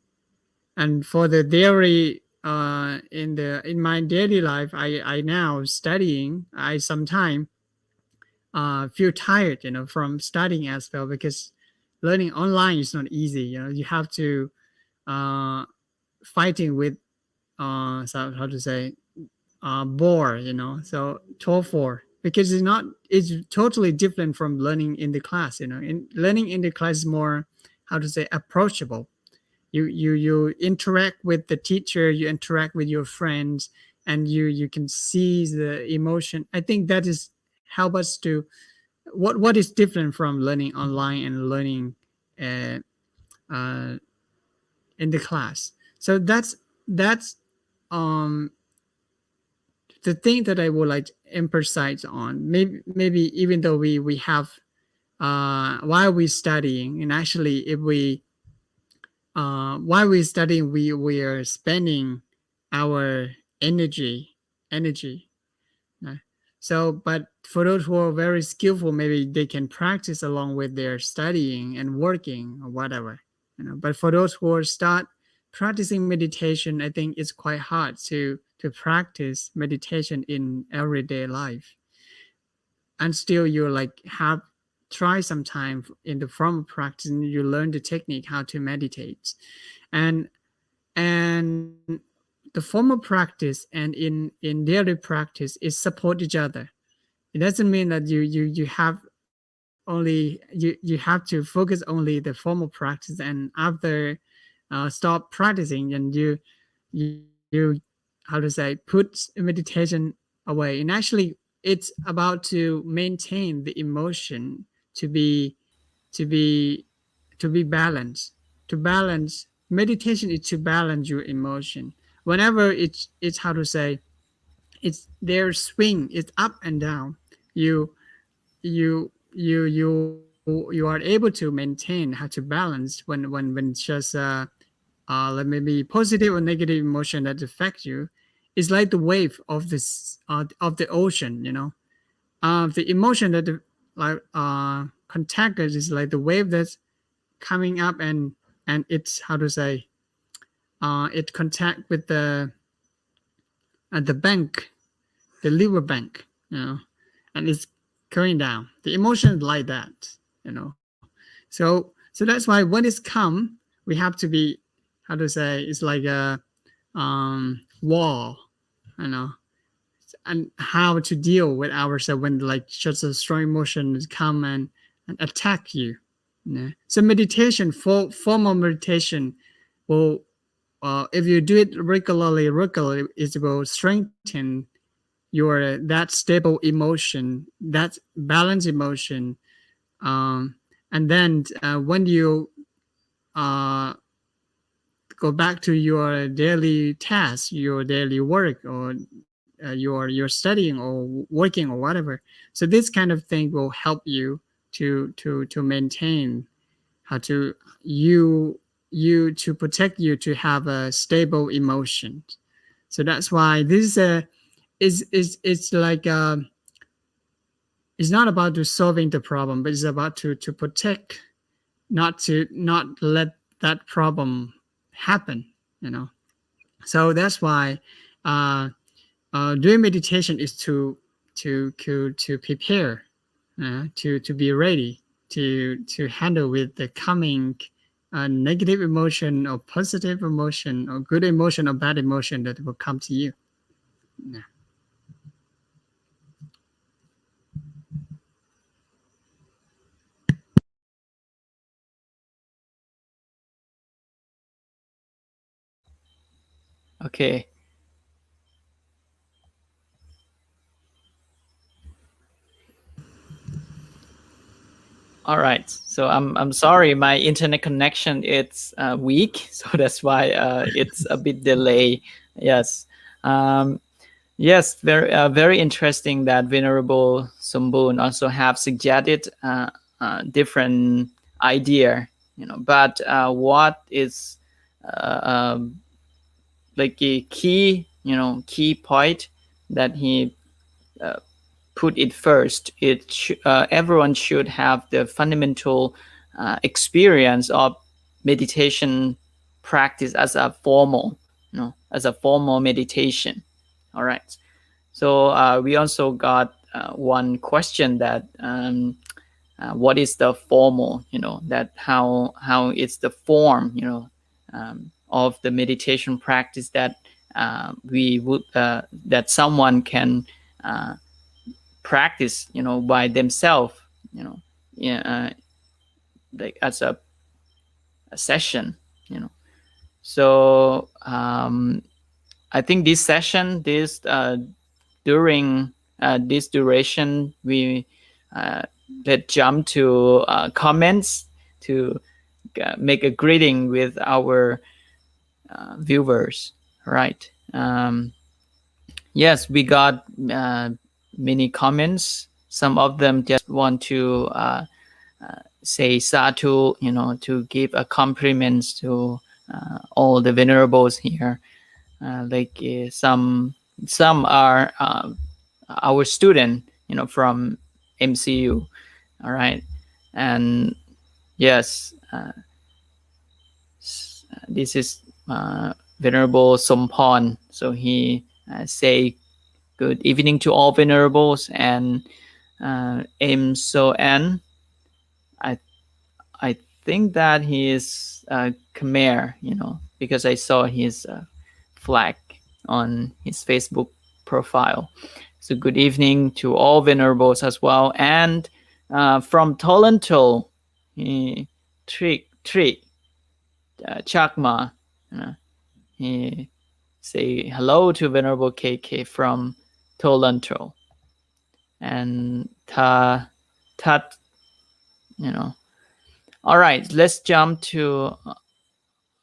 And for the daily in my daily life, I now studying. I sometimes feel tired, from studying as well, because learning online is not easy. You have to uh, fighting with so how to say bore, so TOEFL, because it's totally different from learning in the class. In learning in the class is more, how to say, approachable. You interact with the teacher, you interact with your friends, and you can see the emotion. I think that is help us to what is different from learning online and learning uh, uh, in the class. So that's um the thing that I would like to emphasize on. Maybe even though we have while we studying, and actually if we while we're studying, we are spending our energy. uh, So, but for those who are very skillful, maybe they can practice along with their studying and working or whatever. But for those who are start practicing meditation, I think it's quite hard to practice meditation in everyday life. And still, you like have try some time in the formal practice, and you learn the technique how to meditate, and and the formal practice and in daily practice is support each other. It doesn't mean that you have only you have to focus only the formal practice, and after stop practicing, and you how to say put meditation away. And actually it's about to maintain the emotion to be to be to be balanced. To balance meditation is to balance your emotion. Whenever it's how to say, it's their swing, it's up and down. You are able to maintain how to balance when just like maybe positive or negative emotion that affect you. It's like the wave of the ocean, the emotion that like contact us is like the wave that's coming up, and it's how to say it contact with the at the bank, the river bank, and it's going down. The emotion is like that, So that's why when it's come, we have to be, how to say, it's like a wall, you know, and how to deal with ourselves when like just a strong emotion is come and attack you. So meditation, formal meditation will, if you do it regularly, it will strengthen your that stable emotion, that balanced emotion, um, and then when you uh, go back to your daily task, your daily work, or your studying or working or whatever. So this kind of thing will help you to maintain how to you to protect you to have a stable emotion. So that's why this is it's like it's not about to solving the problem, but it's about to protect, not let that problem happen. So that's why uh, doing meditation is to prepare, to be ready to handle with the coming negative emotion or positive emotion or good emotion or bad emotion that will come to you. Yeah. Okay. All right. So I'm sorry, my internet connection is weak, so that's why it's a bit delay. Yes. Yes, very interesting that Venerable Somboon also have suggested different idea, But what is like a key point that he uh, put it first? Everyone should have the fundamental experience of meditation practice as a formal meditation. All right. So we also got one question that what is the formal, that how it's the form, of the meditation practice that we would that someone can uh, practice, by themselves, you know, yeah, like as a session, So I think this session, during this duration, we let's jump to comments to make a greeting with our viewers, right? Yes, we got many comments. Some of them just want to say satu, to give a compliments to all the venerables here. Some are our student, from MCU. All right, and yes, this is Venerable Sompong. So he say good evening to all venerables, and so and I I think that he is Khmer, because I saw his flag on his Facebook profile. So good evening to all venerables as well, and from Toronto, Trick Chakma, he say hello to Venerable KK from Toronto, and Tat, you know. All right, let's jump to.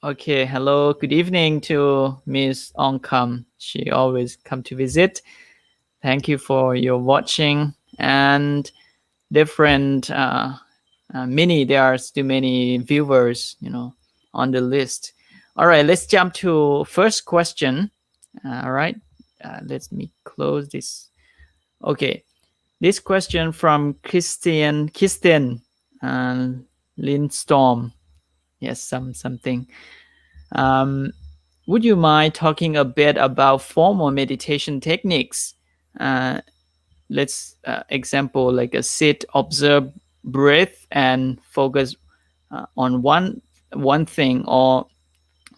Okay, hello, good evening to Miss Oncom. She always come to visit. Thank you for your watching, and different there are still many viewers, on the list. All right, let's jump to first question. All right, let me close this. Okay, this question from Kristen Lindstorm. Yes, something. Would you mind talking a bit about formal meditation techniques? Let's example like a sit, observe, breathe, and focus on one thing or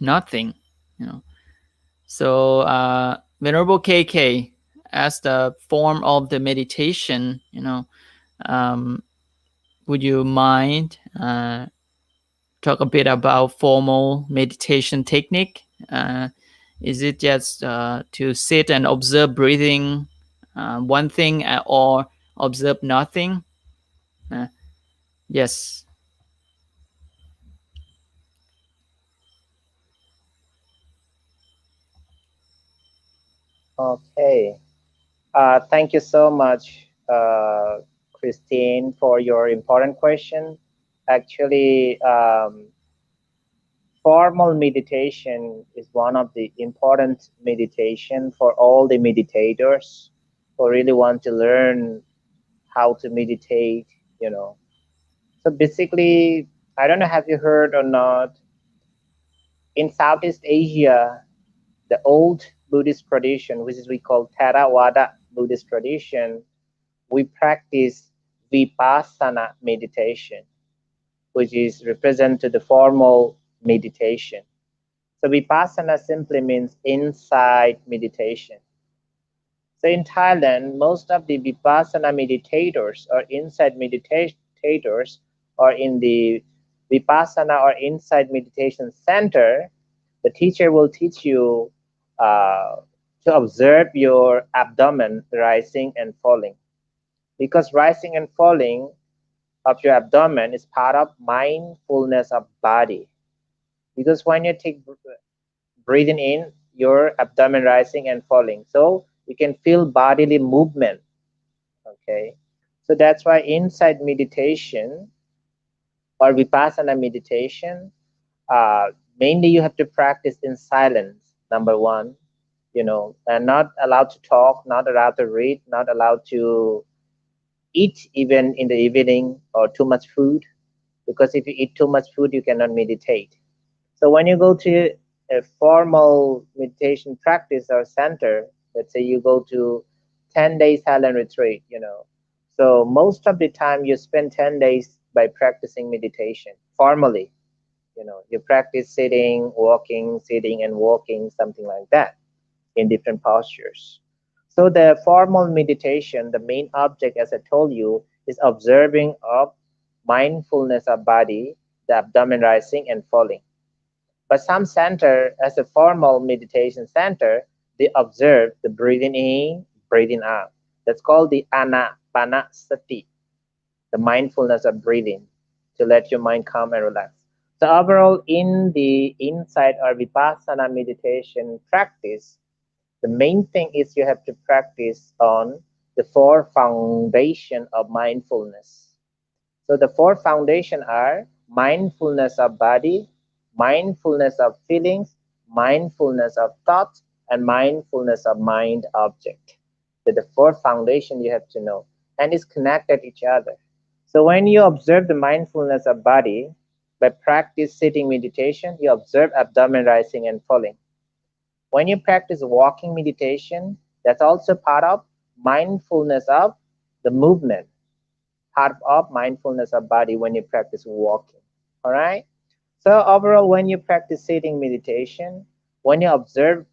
nothing. So Venerable KK, as the form of the meditation, um, would you mind talk a bit about formal meditation technique? Is it just to sit and observe breathing, one thing, or observe nothing? Yes. Okay. Thank you so much, Christine, for your important question. Actually, formal meditation is one of the important meditation for all the meditators who really want to learn how to meditate, you know. So basically, I don't know, have you heard or not, in Southeast Asia, the old Buddhist tradition, which is we call Theravada Buddhist tradition, we practice Vipassana meditation, which is represent to the formal meditation. So Vipassana simply means insight meditation. So in Thailand, most of the Vipassana meditators or insight meditators are in the Vipassana or insight meditation center. The teacher will teach you uh, to observe your abdomen rising and falling, because rising and falling of your abdomen is part of mindfulness of body. Because when you take breathing in, your abdomen rising and falling, so you can feel bodily movement. Okay, so that's why inside meditation or vipassana meditation, uh, mainly you have to practice in silence, number one, you know, and not allowed to talk, not allowed to read, not allowed to eat even in the evening or too much food, because if you eat too much food you cannot meditate. So when you go to a formal meditation practice or center, let's say you go to 10 days silent retreat, you know, so most of the time you spend 10 days by practicing meditation formally. You know, you practice sitting, walking, sitting and walking, something like that, in different postures. So the formal meditation, the main object, as I told you, is observing of mindfulness of body, the abdomen rising and falling. But some center, as a formal meditation center, they observe the breathing in, breathing out. That's called the anapanasati, the mindfulness of breathing, to let your mind calm and relax. So overall, in the insight or vipassana meditation practice, the main thing is you have to practice on the four foundation of mindfulness. So the four foundation are mindfulness of body, mindfulness of feelings, mindfulness of thoughts, and mindfulness of mind object. So the four foundation you have to know, and it's connected each other. So when you observe the mindfulness of body, by practice sitting meditation, you observe abdomen rising and falling. When you practice walking meditation, that's also part of mindfulness of the movement, part of mindfulness of body when you practice walking. All right. So overall, when you practice sitting meditation, when you observe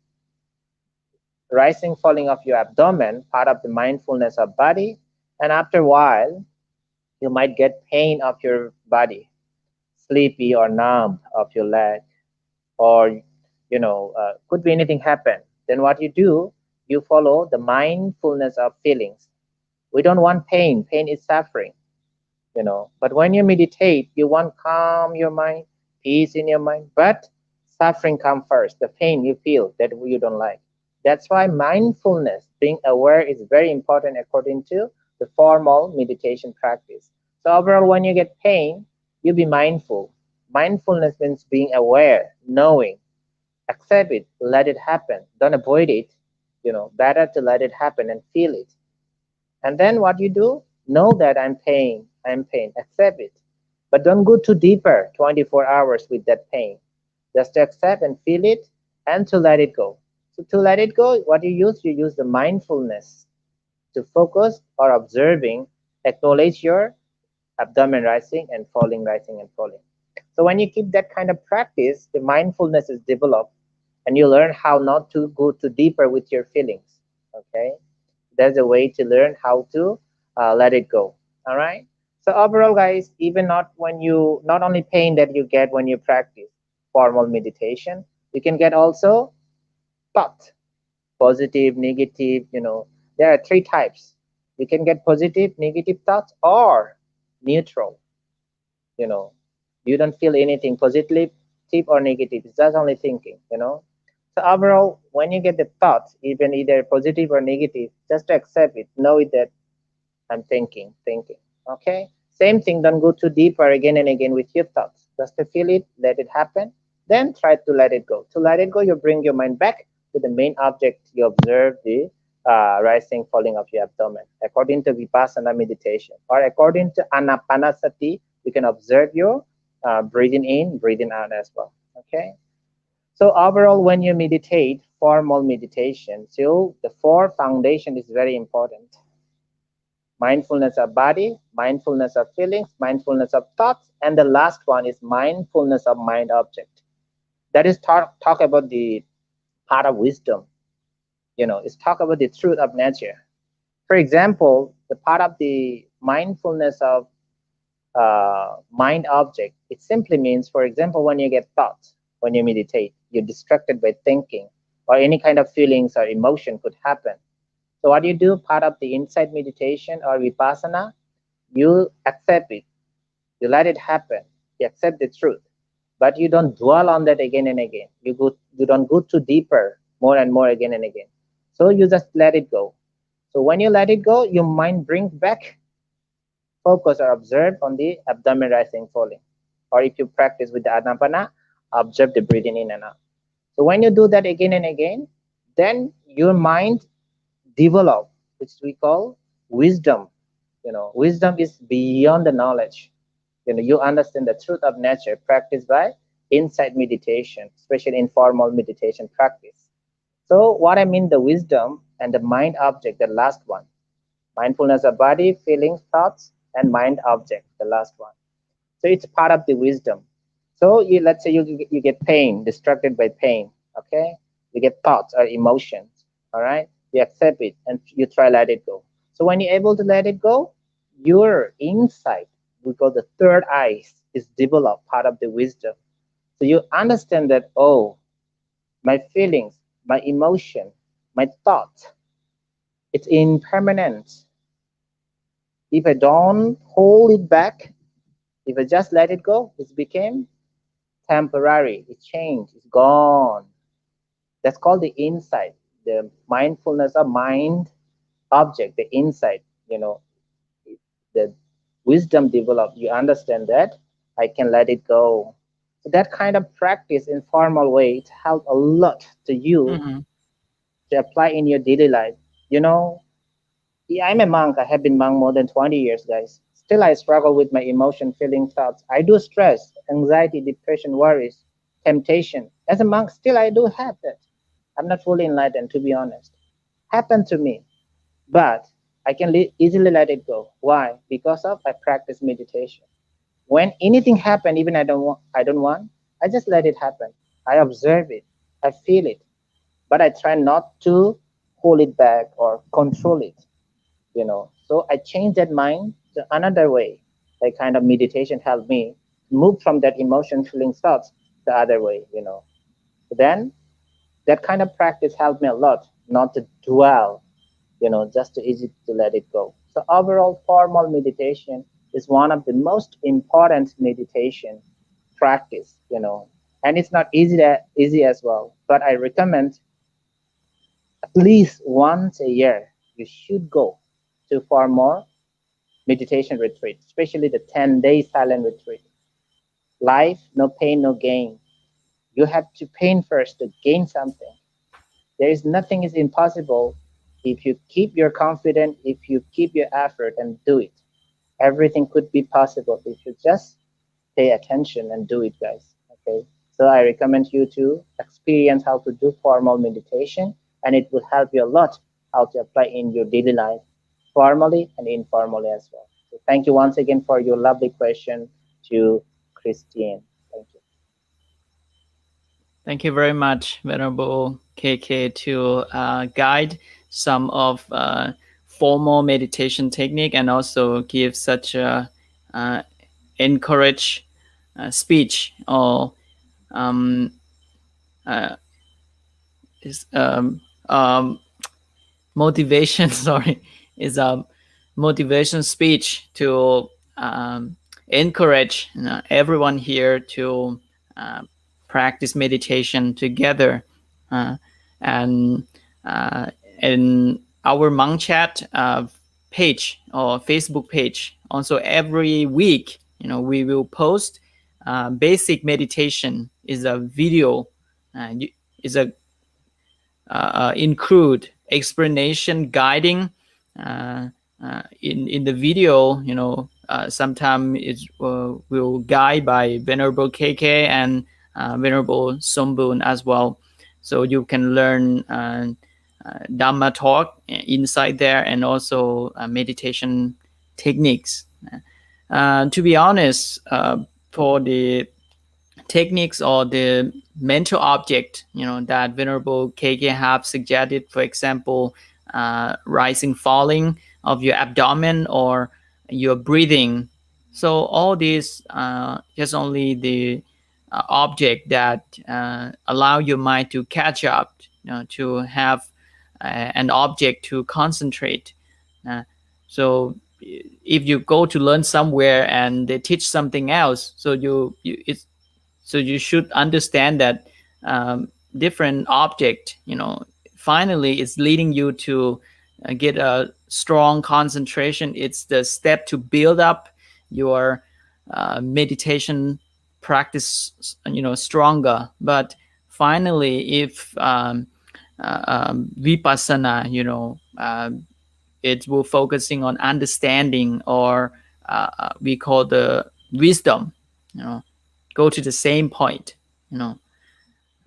rising, falling of your abdomen, part of the mindfulness of body, and after a while, you might get pain of your body, sleepy or numb of your leg, or could be anything happen. Then what you do, you follow the mindfulness of feelings. We don't want pain. Pain is suffering. But when you meditate, you want calm your mind, peace in your mind, but suffering come first, the pain you feel that you don't like. That's why mindfulness, being aware, is very important according to the formal meditation practice. So overall, when you get pain, you be mindful. Mindfulness means being aware, knowing, accept it, let it happen, don't avoid it. Better to let it happen and feel it. And then what you do, know that I'm pain, accept it. But don't go too deeper, 24 hours with that pain. Just to accept and feel it and to let it go. So to let it go, what you use the mindfulness to focus or observing, acknowledge your abdomen rising and falling, rising and falling. So when you keep that kind of practice, the mindfulness is developed and you learn how not to go too deeper with your feelings. Okay, there's a way to learn how to let it go. All right. So overall, guys, even not when you not only pain that you get when you practice formal meditation, you can get also thought, positive, negative. There are three types. You can get positive, negative thoughts, or neutral. you know you don't feel anything positive or negative, it's just only thinking. So overall, when you get the thoughts, even either positive or negative, just to accept it, know it that I'm thinking. Okay, same thing, don't go too deeper again and again with your thoughts, just to feel it, let it happen, then try to let it go. To let it go, you bring your mind back to the main object, you observe the rising, falling of your abdomen. According to Vipassana meditation, or according to Anapanasati, you can observe your breathing in, breathing out as well. Okay. So overall, when you meditate, formal meditation, so the four foundation is very important: mindfulness of body, mindfulness of feelings, mindfulness of thoughts, and the last one is mindfulness of mind object. That is talk about the part of wisdom. It's talk about the truth of nature. For example, the part of the mindfulness of mind object, it simply means, for example, when you get thoughts, when you meditate, you're distracted by thinking, or any kind of feelings or emotion could happen. So what you do, part of the insight meditation or vipassana, you accept it, you let it happen, you accept the truth, but you don't dwell on that again and again. You don't go too deeper, more and more again and again. So you just let it go. So when you let it go, your mind brings back focus or observe on the abdomen rising falling. Or if you practice with the anapana, observe the breathing in and out. So when you do that again and again, then your mind develop, which we call wisdom. Wisdom is beyond the knowledge. You understand the truth of nature practiced by insight meditation, especially informal meditation practice. So what I mean, the wisdom and the mind object, the last one, mindfulness of body, feelings, thoughts, and mind object, the last one. So it's part of the wisdom. So let's say you get pain, distracted by pain. Okay, you get thoughts or emotions. All right, you accept it and you try let it go. So when you're able to let it go, your insight, we call the third eye, is developed, part of the wisdom. So you understand that, oh, my feelings, my emotion, my thoughts, it's impermanent. If I don't hold it back, if I just let it go, it became temporary. It changed. It's gone. That's called the insight, the mindfulness of mind object, the insight. The wisdom developed. You understand that I can let it go. So that kind of practice in formal way, it helps a lot to you Mm-hmm. to apply in your daily life. You know, Yeah, I'm a monk. I have been monk more than 20 years, guys. Still, I struggle with my emotion, feeling, thoughts. I do stress, anxiety, depression, worries, temptation. As a monk, still I do have that. I'm not fully enlightened, to be honest. Happened to me, but I can easily let it go. Why? Because of I practice meditation. When anything happen, even I don't want, I just let it happen. I observe it. I feel it, but I try not to hold it back or control it. So I changed that mind to another way. Like kind of meditation helped me move from that emotion feeling thoughts the other way. So then that kind of practice helped me a lot not to dwell, just to easy to let it go. So overall, formal meditation is one of the most important meditation practice. And it's not easy as well, but I recommend at least once a year you should go to formal meditation retreat, especially the 10-day silent retreat. Life, no pain, no gain. You have to pain first to gain something. There is nothing is impossible if you keep your confidence, if you keep your effort and do it. Everything could be possible if you just pay attention and do it, guys. Okay. So I recommend you to experience how to do formal meditation, and it will help you a lot how to apply in your daily life, formally and informally as well. So thank you once again for your lovely question to Christine. Thank you. Thank you very much, Venerable KK, to guide some of formal meditation technique and also give such a uh, encourage speech or um, uh, is motivation. Sorry, is a motivation speech to encourage everyone here to uh, practice meditation together. Uh, and uh, in our monk chat page or Facebook page, also every week, we will post basic meditation is a video, is a include explanation guiding in the video. Sometimes it will guide by Venerable KK and Venerable Somboon as well, so you can learn Dhamma talk inside there, and also meditation techniques. To be honest, for the techniques or the mental object, that Venerable KK have suggested, for example, rising, falling of your abdomen or your breathing. So all these just only the object that allow your mind to catch up, to have an object to concentrate. Uh, so if you go to learn somewhere and they teach something else, so you should understand that different object, finally it's leading you to get a strong concentration. It's the step to build up your meditation practice, stronger. But finally, if vipassana, it will focusing on understanding, or we call the wisdom, you know go to the same point. you know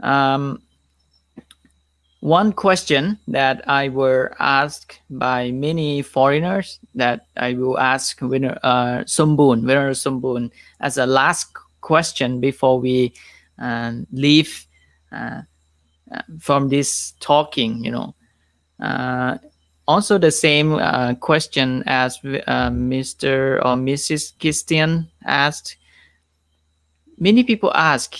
um, One question that I were asked by many foreigners, that I will ask Venerable Somboon, as a last question before we leave uh, from this talking. Uh, Also the same question as Mr. or Mrs. Christian asked. Many people ask,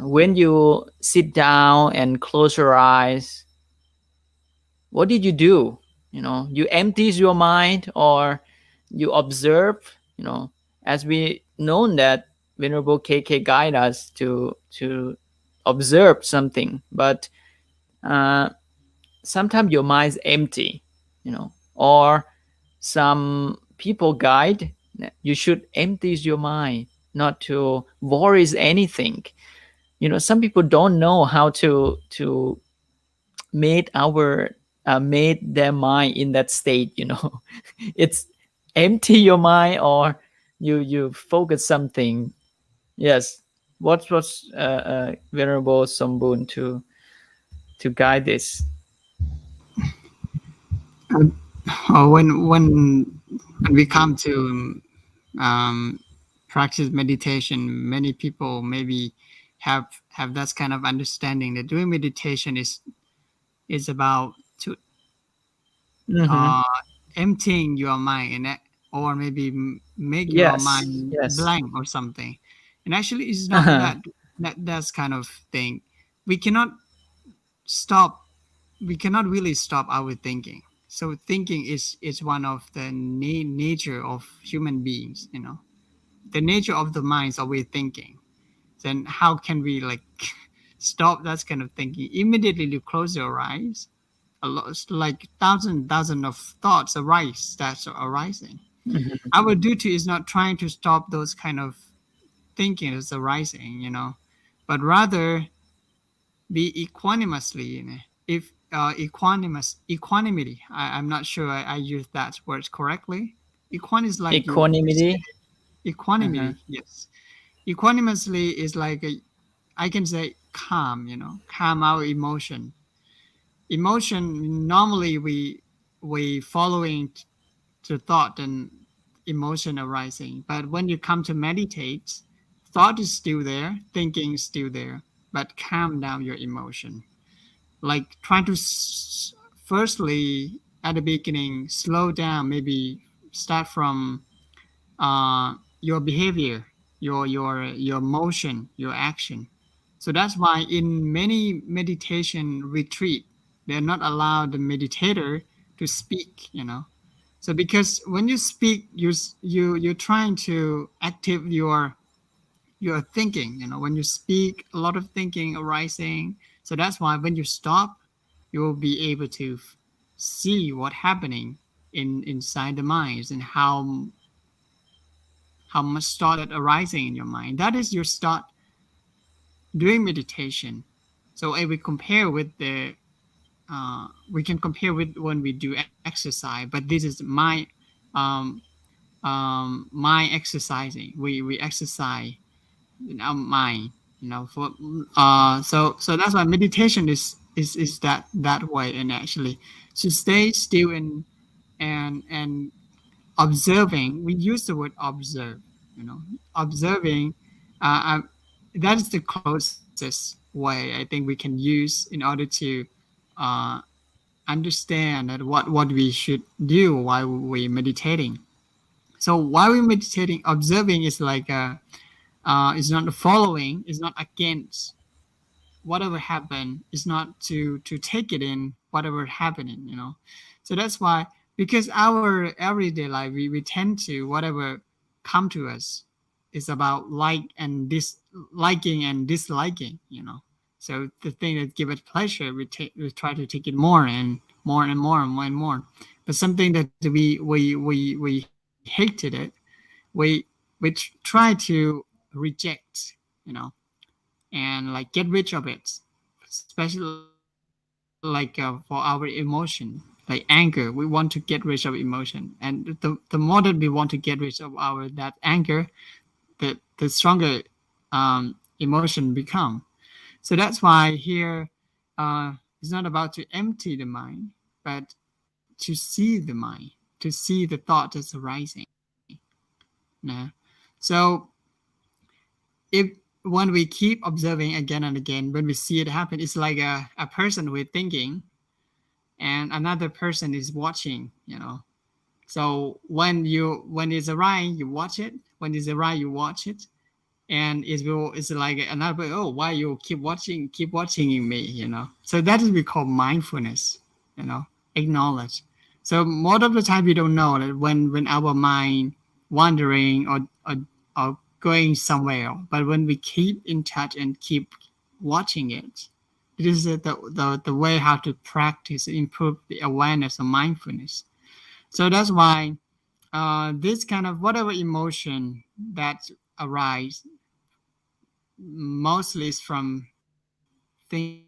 when you sit down and close your eyes, what did you do? You empty your mind, or you observe. As we know that Venerable KK guide us to observe something, but uh, sometimes your mind's empty. Or some people guide, you should empty your mind, not to worry anything. Some people don't know how to made their mind in that state. It's empty your mind, or you focus something. Yes. What's Venerable Somboon to guide this? When we come to um, practice meditation, many people maybe have that kind of understanding that doing meditation is about to Mm-hmm. uh, emptying your mind, or maybe make your Yes. mind Yes. blank or something. And actually, it's not Uh-huh. that's kind of thing. We cannot stop. We cannot really stop our thinking. So thinking is one of the nature of human beings. The nature of the mind is always thinking. Then how can we like stop that kind of thinking? Immediately you close your eyes, a lot, like thousand of thoughts arise that's arising. Mm-hmm. Our duty is not trying to stop those kind of thinking that's arising, but rather be equanimously, if equanimity, I'm not sure I use that word correctly. Is like you Equanimity. say Uh-huh. equanimity, yes. Equanimously is like I can say calm, calm our emotion. Normally we following to thought and emotion arising, but when you come to meditate, thought is still there, thinking is still there, but calm down your emotion, like trying to firstly at the beginning slow down, maybe start from your behavior, your motion, your action. So that's why in many meditation retreat, they're not allowed the meditator to speak. So because when you speak, you're trying to active your thinking. When you speak, a lot of thinking arising. So that's why when you stop, you will be able to see what happening inside the minds, and how much started arising in your mind. That is your start doing meditation. So if we compare with the we can compare with when we do exercise, but this is um, my exercising. We exercise in our mind, for so that's why meditation is that way. And actually to stay still and observing, we use the word observe, observing, uh, that is the closest way I think we can use in order to uh, understand that what we should do while we meditating. So while we're meditating, observing is like is not following, is not against whatever happened, is not to take it in whatever happening, so that's why, because our everyday life, we tend to whatever come to us is about liking and disliking, so the thing that give us pleasure, we try to take it more and more and more and more and more. But something that we hated it, we try to reject, you know and like get rid of it, especially like for our emotion, like anger. We want to get rid of emotion, and the more that we want to get rid of our that anger, the stronger emotion become. So that's why here, it's not about to empty the mind, but to see the mind, to see the thought that's arising. Nah. So if when we keep observing again and again, when we see it happen, it's like a person who is thinking and another person is watching, So when it's arising, you watch it. When it's arising, you watch it. And it's like another, oh, why you keep watching me, So that is we call mindfulness, acknowledge. So most of the time we don't know that when our mind wandering or going somewhere, but when we keep in touch and keep watching it, it is the way how to practice, improve the awareness of mindfulness. So that's why this kind of whatever emotion that arise mostly is from thinking,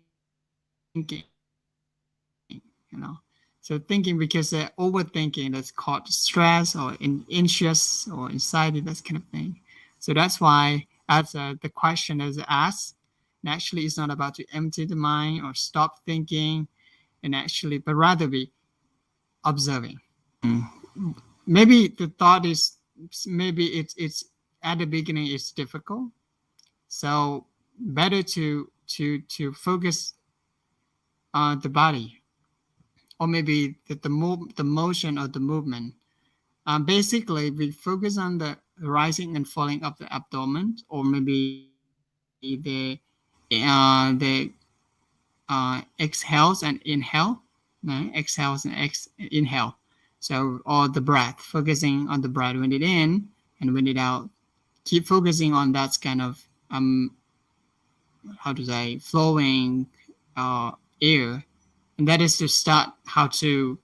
So thinking because overthinking that's called stress or anxious or anxiety, that kind of thing. So that's why, as the question is asked, and actually it's not about to empty the mind or stop thinking, and actually, but rather be observing. Maybe the thought is, maybe it's at the beginning it's difficult, so better to focus on the body, or maybe the motion of the movement. Basically, we focus on the rising and falling of the abdomen, or maybe the exhales and inhale, no? Exhales and inhale. So, or the breath, focusing on the breath when it in and when it out. Keep focusing on that kind of how to say, flowing air, and that is to start how to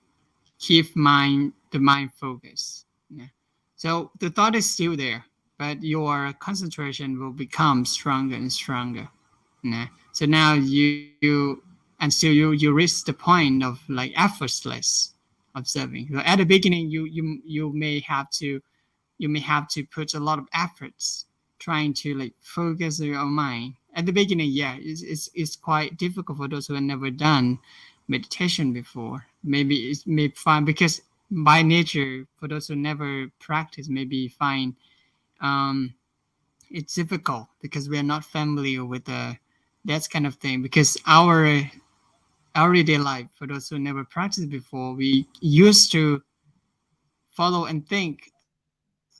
keep the mind focused. Yeah. So the thought is still there, but your concentration will become stronger and stronger. Yeah. So now you reach the point of like effortless observing. So at the beginning, you may have to put a lot of efforts trying to like focus your mind. At the beginning, yeah, it's quite difficult for those who have never done meditation before. Maybe it's may find, because by nature, for those who never practice, maybe find it's difficult because we are not familiar with that kind of thing. Because our everyday life, for those who never practiced before, we used to follow and think,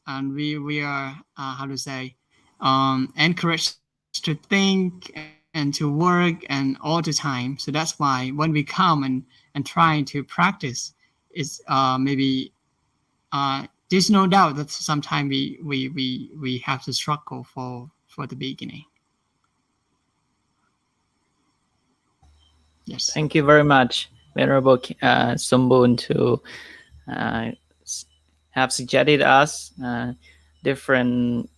and we are how to say, encouraged to think and to work and all the time. So that's why when we come and trying to practice, is maybe there's no doubt that sometimes we have to struggle for the beginning. Yes. Thank you very much, Venerable Somboon, to uh, have suggested us different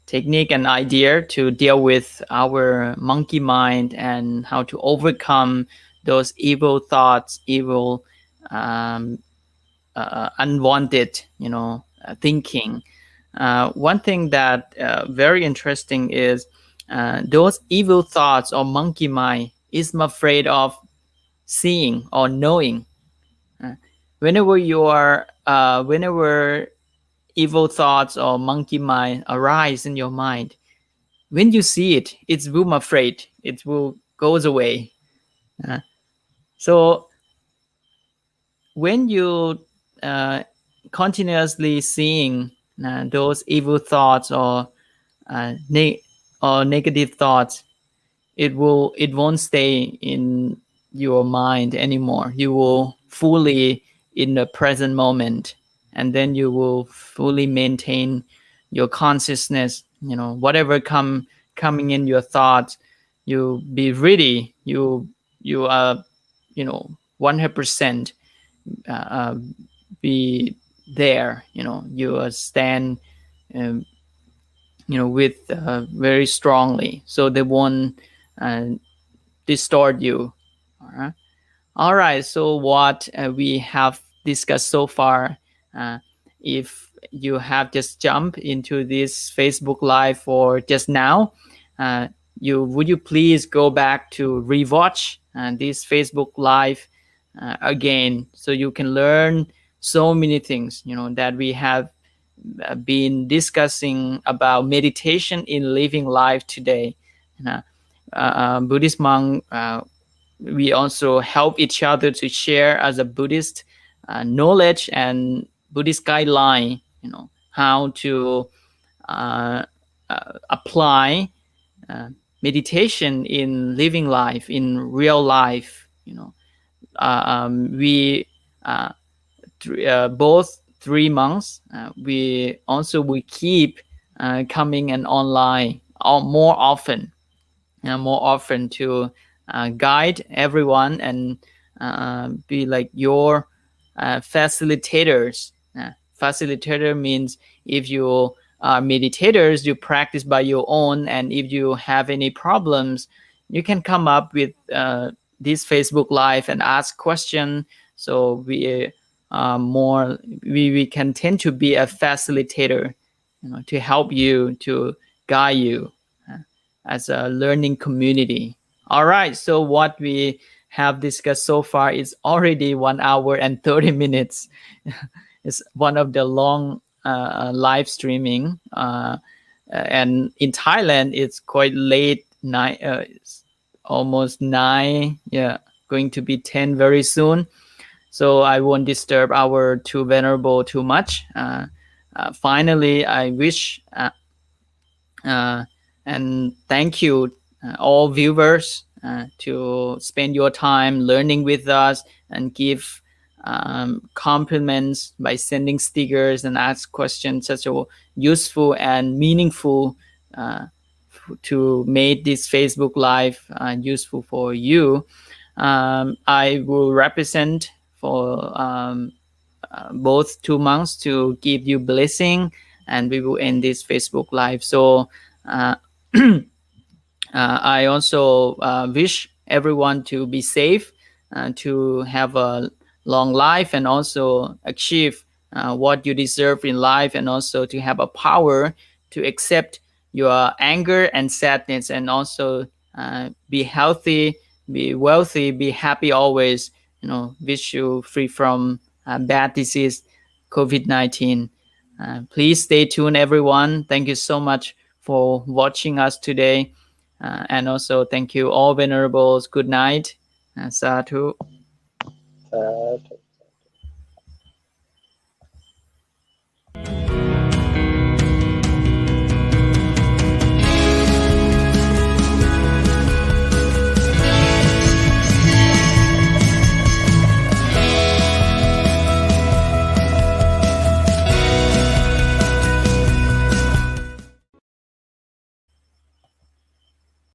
technique and idea to deal with our monkey mind and how to overcome those evil thoughts, evil, unwanted, thinking. One thing that very interesting is those evil thoughts or monkey mind is afraid of seeing or knowing. Uh, whenever evil thoughts or monkey mind arise in your mind, when you see it, it's boom afraid. It will goes away. Uh, so when you uh, continuously seeing those evil thoughts uh, ne- or negative thoughts, it won't stay in your mind anymore. You will fully in the present moment, and then you will fully maintain your consciousness. Whatever coming in your thoughts, you be ready. You are 100% uh, uh, be there. You stand um, with very strongly, so they won't uh, distort you. All right, so what we have discussed so far, if you have just jumped into this Facebook Live for just now, uh, you please go back to rewatch this Facebook Live again, so you can learn so many things that we have been discussing about meditation in living life today. Buddhist monk, we also help each other to share as a Buddhist knowledge and Buddhist guideline, how to uh, apply uh, meditation in living life, in real life. We both 3 months. We keep coming and online more often to guide everyone and be like your facilitators. Facilitator means if you are meditators, you practice by your own, and if you have any problems, you can come up with this Facebook Live and ask question. So we can tend to be a facilitator, to help you, to guide you as a learning community. All right, so what we have discussed so far is already 1 hour and 30 minutes. It's one of the long live streaming. And in Thailand, it's quite late night, it's almost 9, yeah, going to be 10 very soon. So I won't disturb our two venerable too much. Finally, I wish uh, and thank you, all viewers, to spend your time learning with us and give compliments by sending stickers and ask questions, such a useful and meaningful to make this Facebook Live useful for you. I will represent for both 2 months to give you blessing, and we will end this Facebook Live. So uh, I also wish everyone to be safe, to have a long life, and also achieve what you deserve in life, and also to have a power to accept your anger and sadness, and also be healthy, be wealthy, be happy always. Wish you free from bad disease, COVID-19. Please stay tuned, everyone. Thank you so much for watching us today. And also, thank you, all venerables. Good night. Sadhu.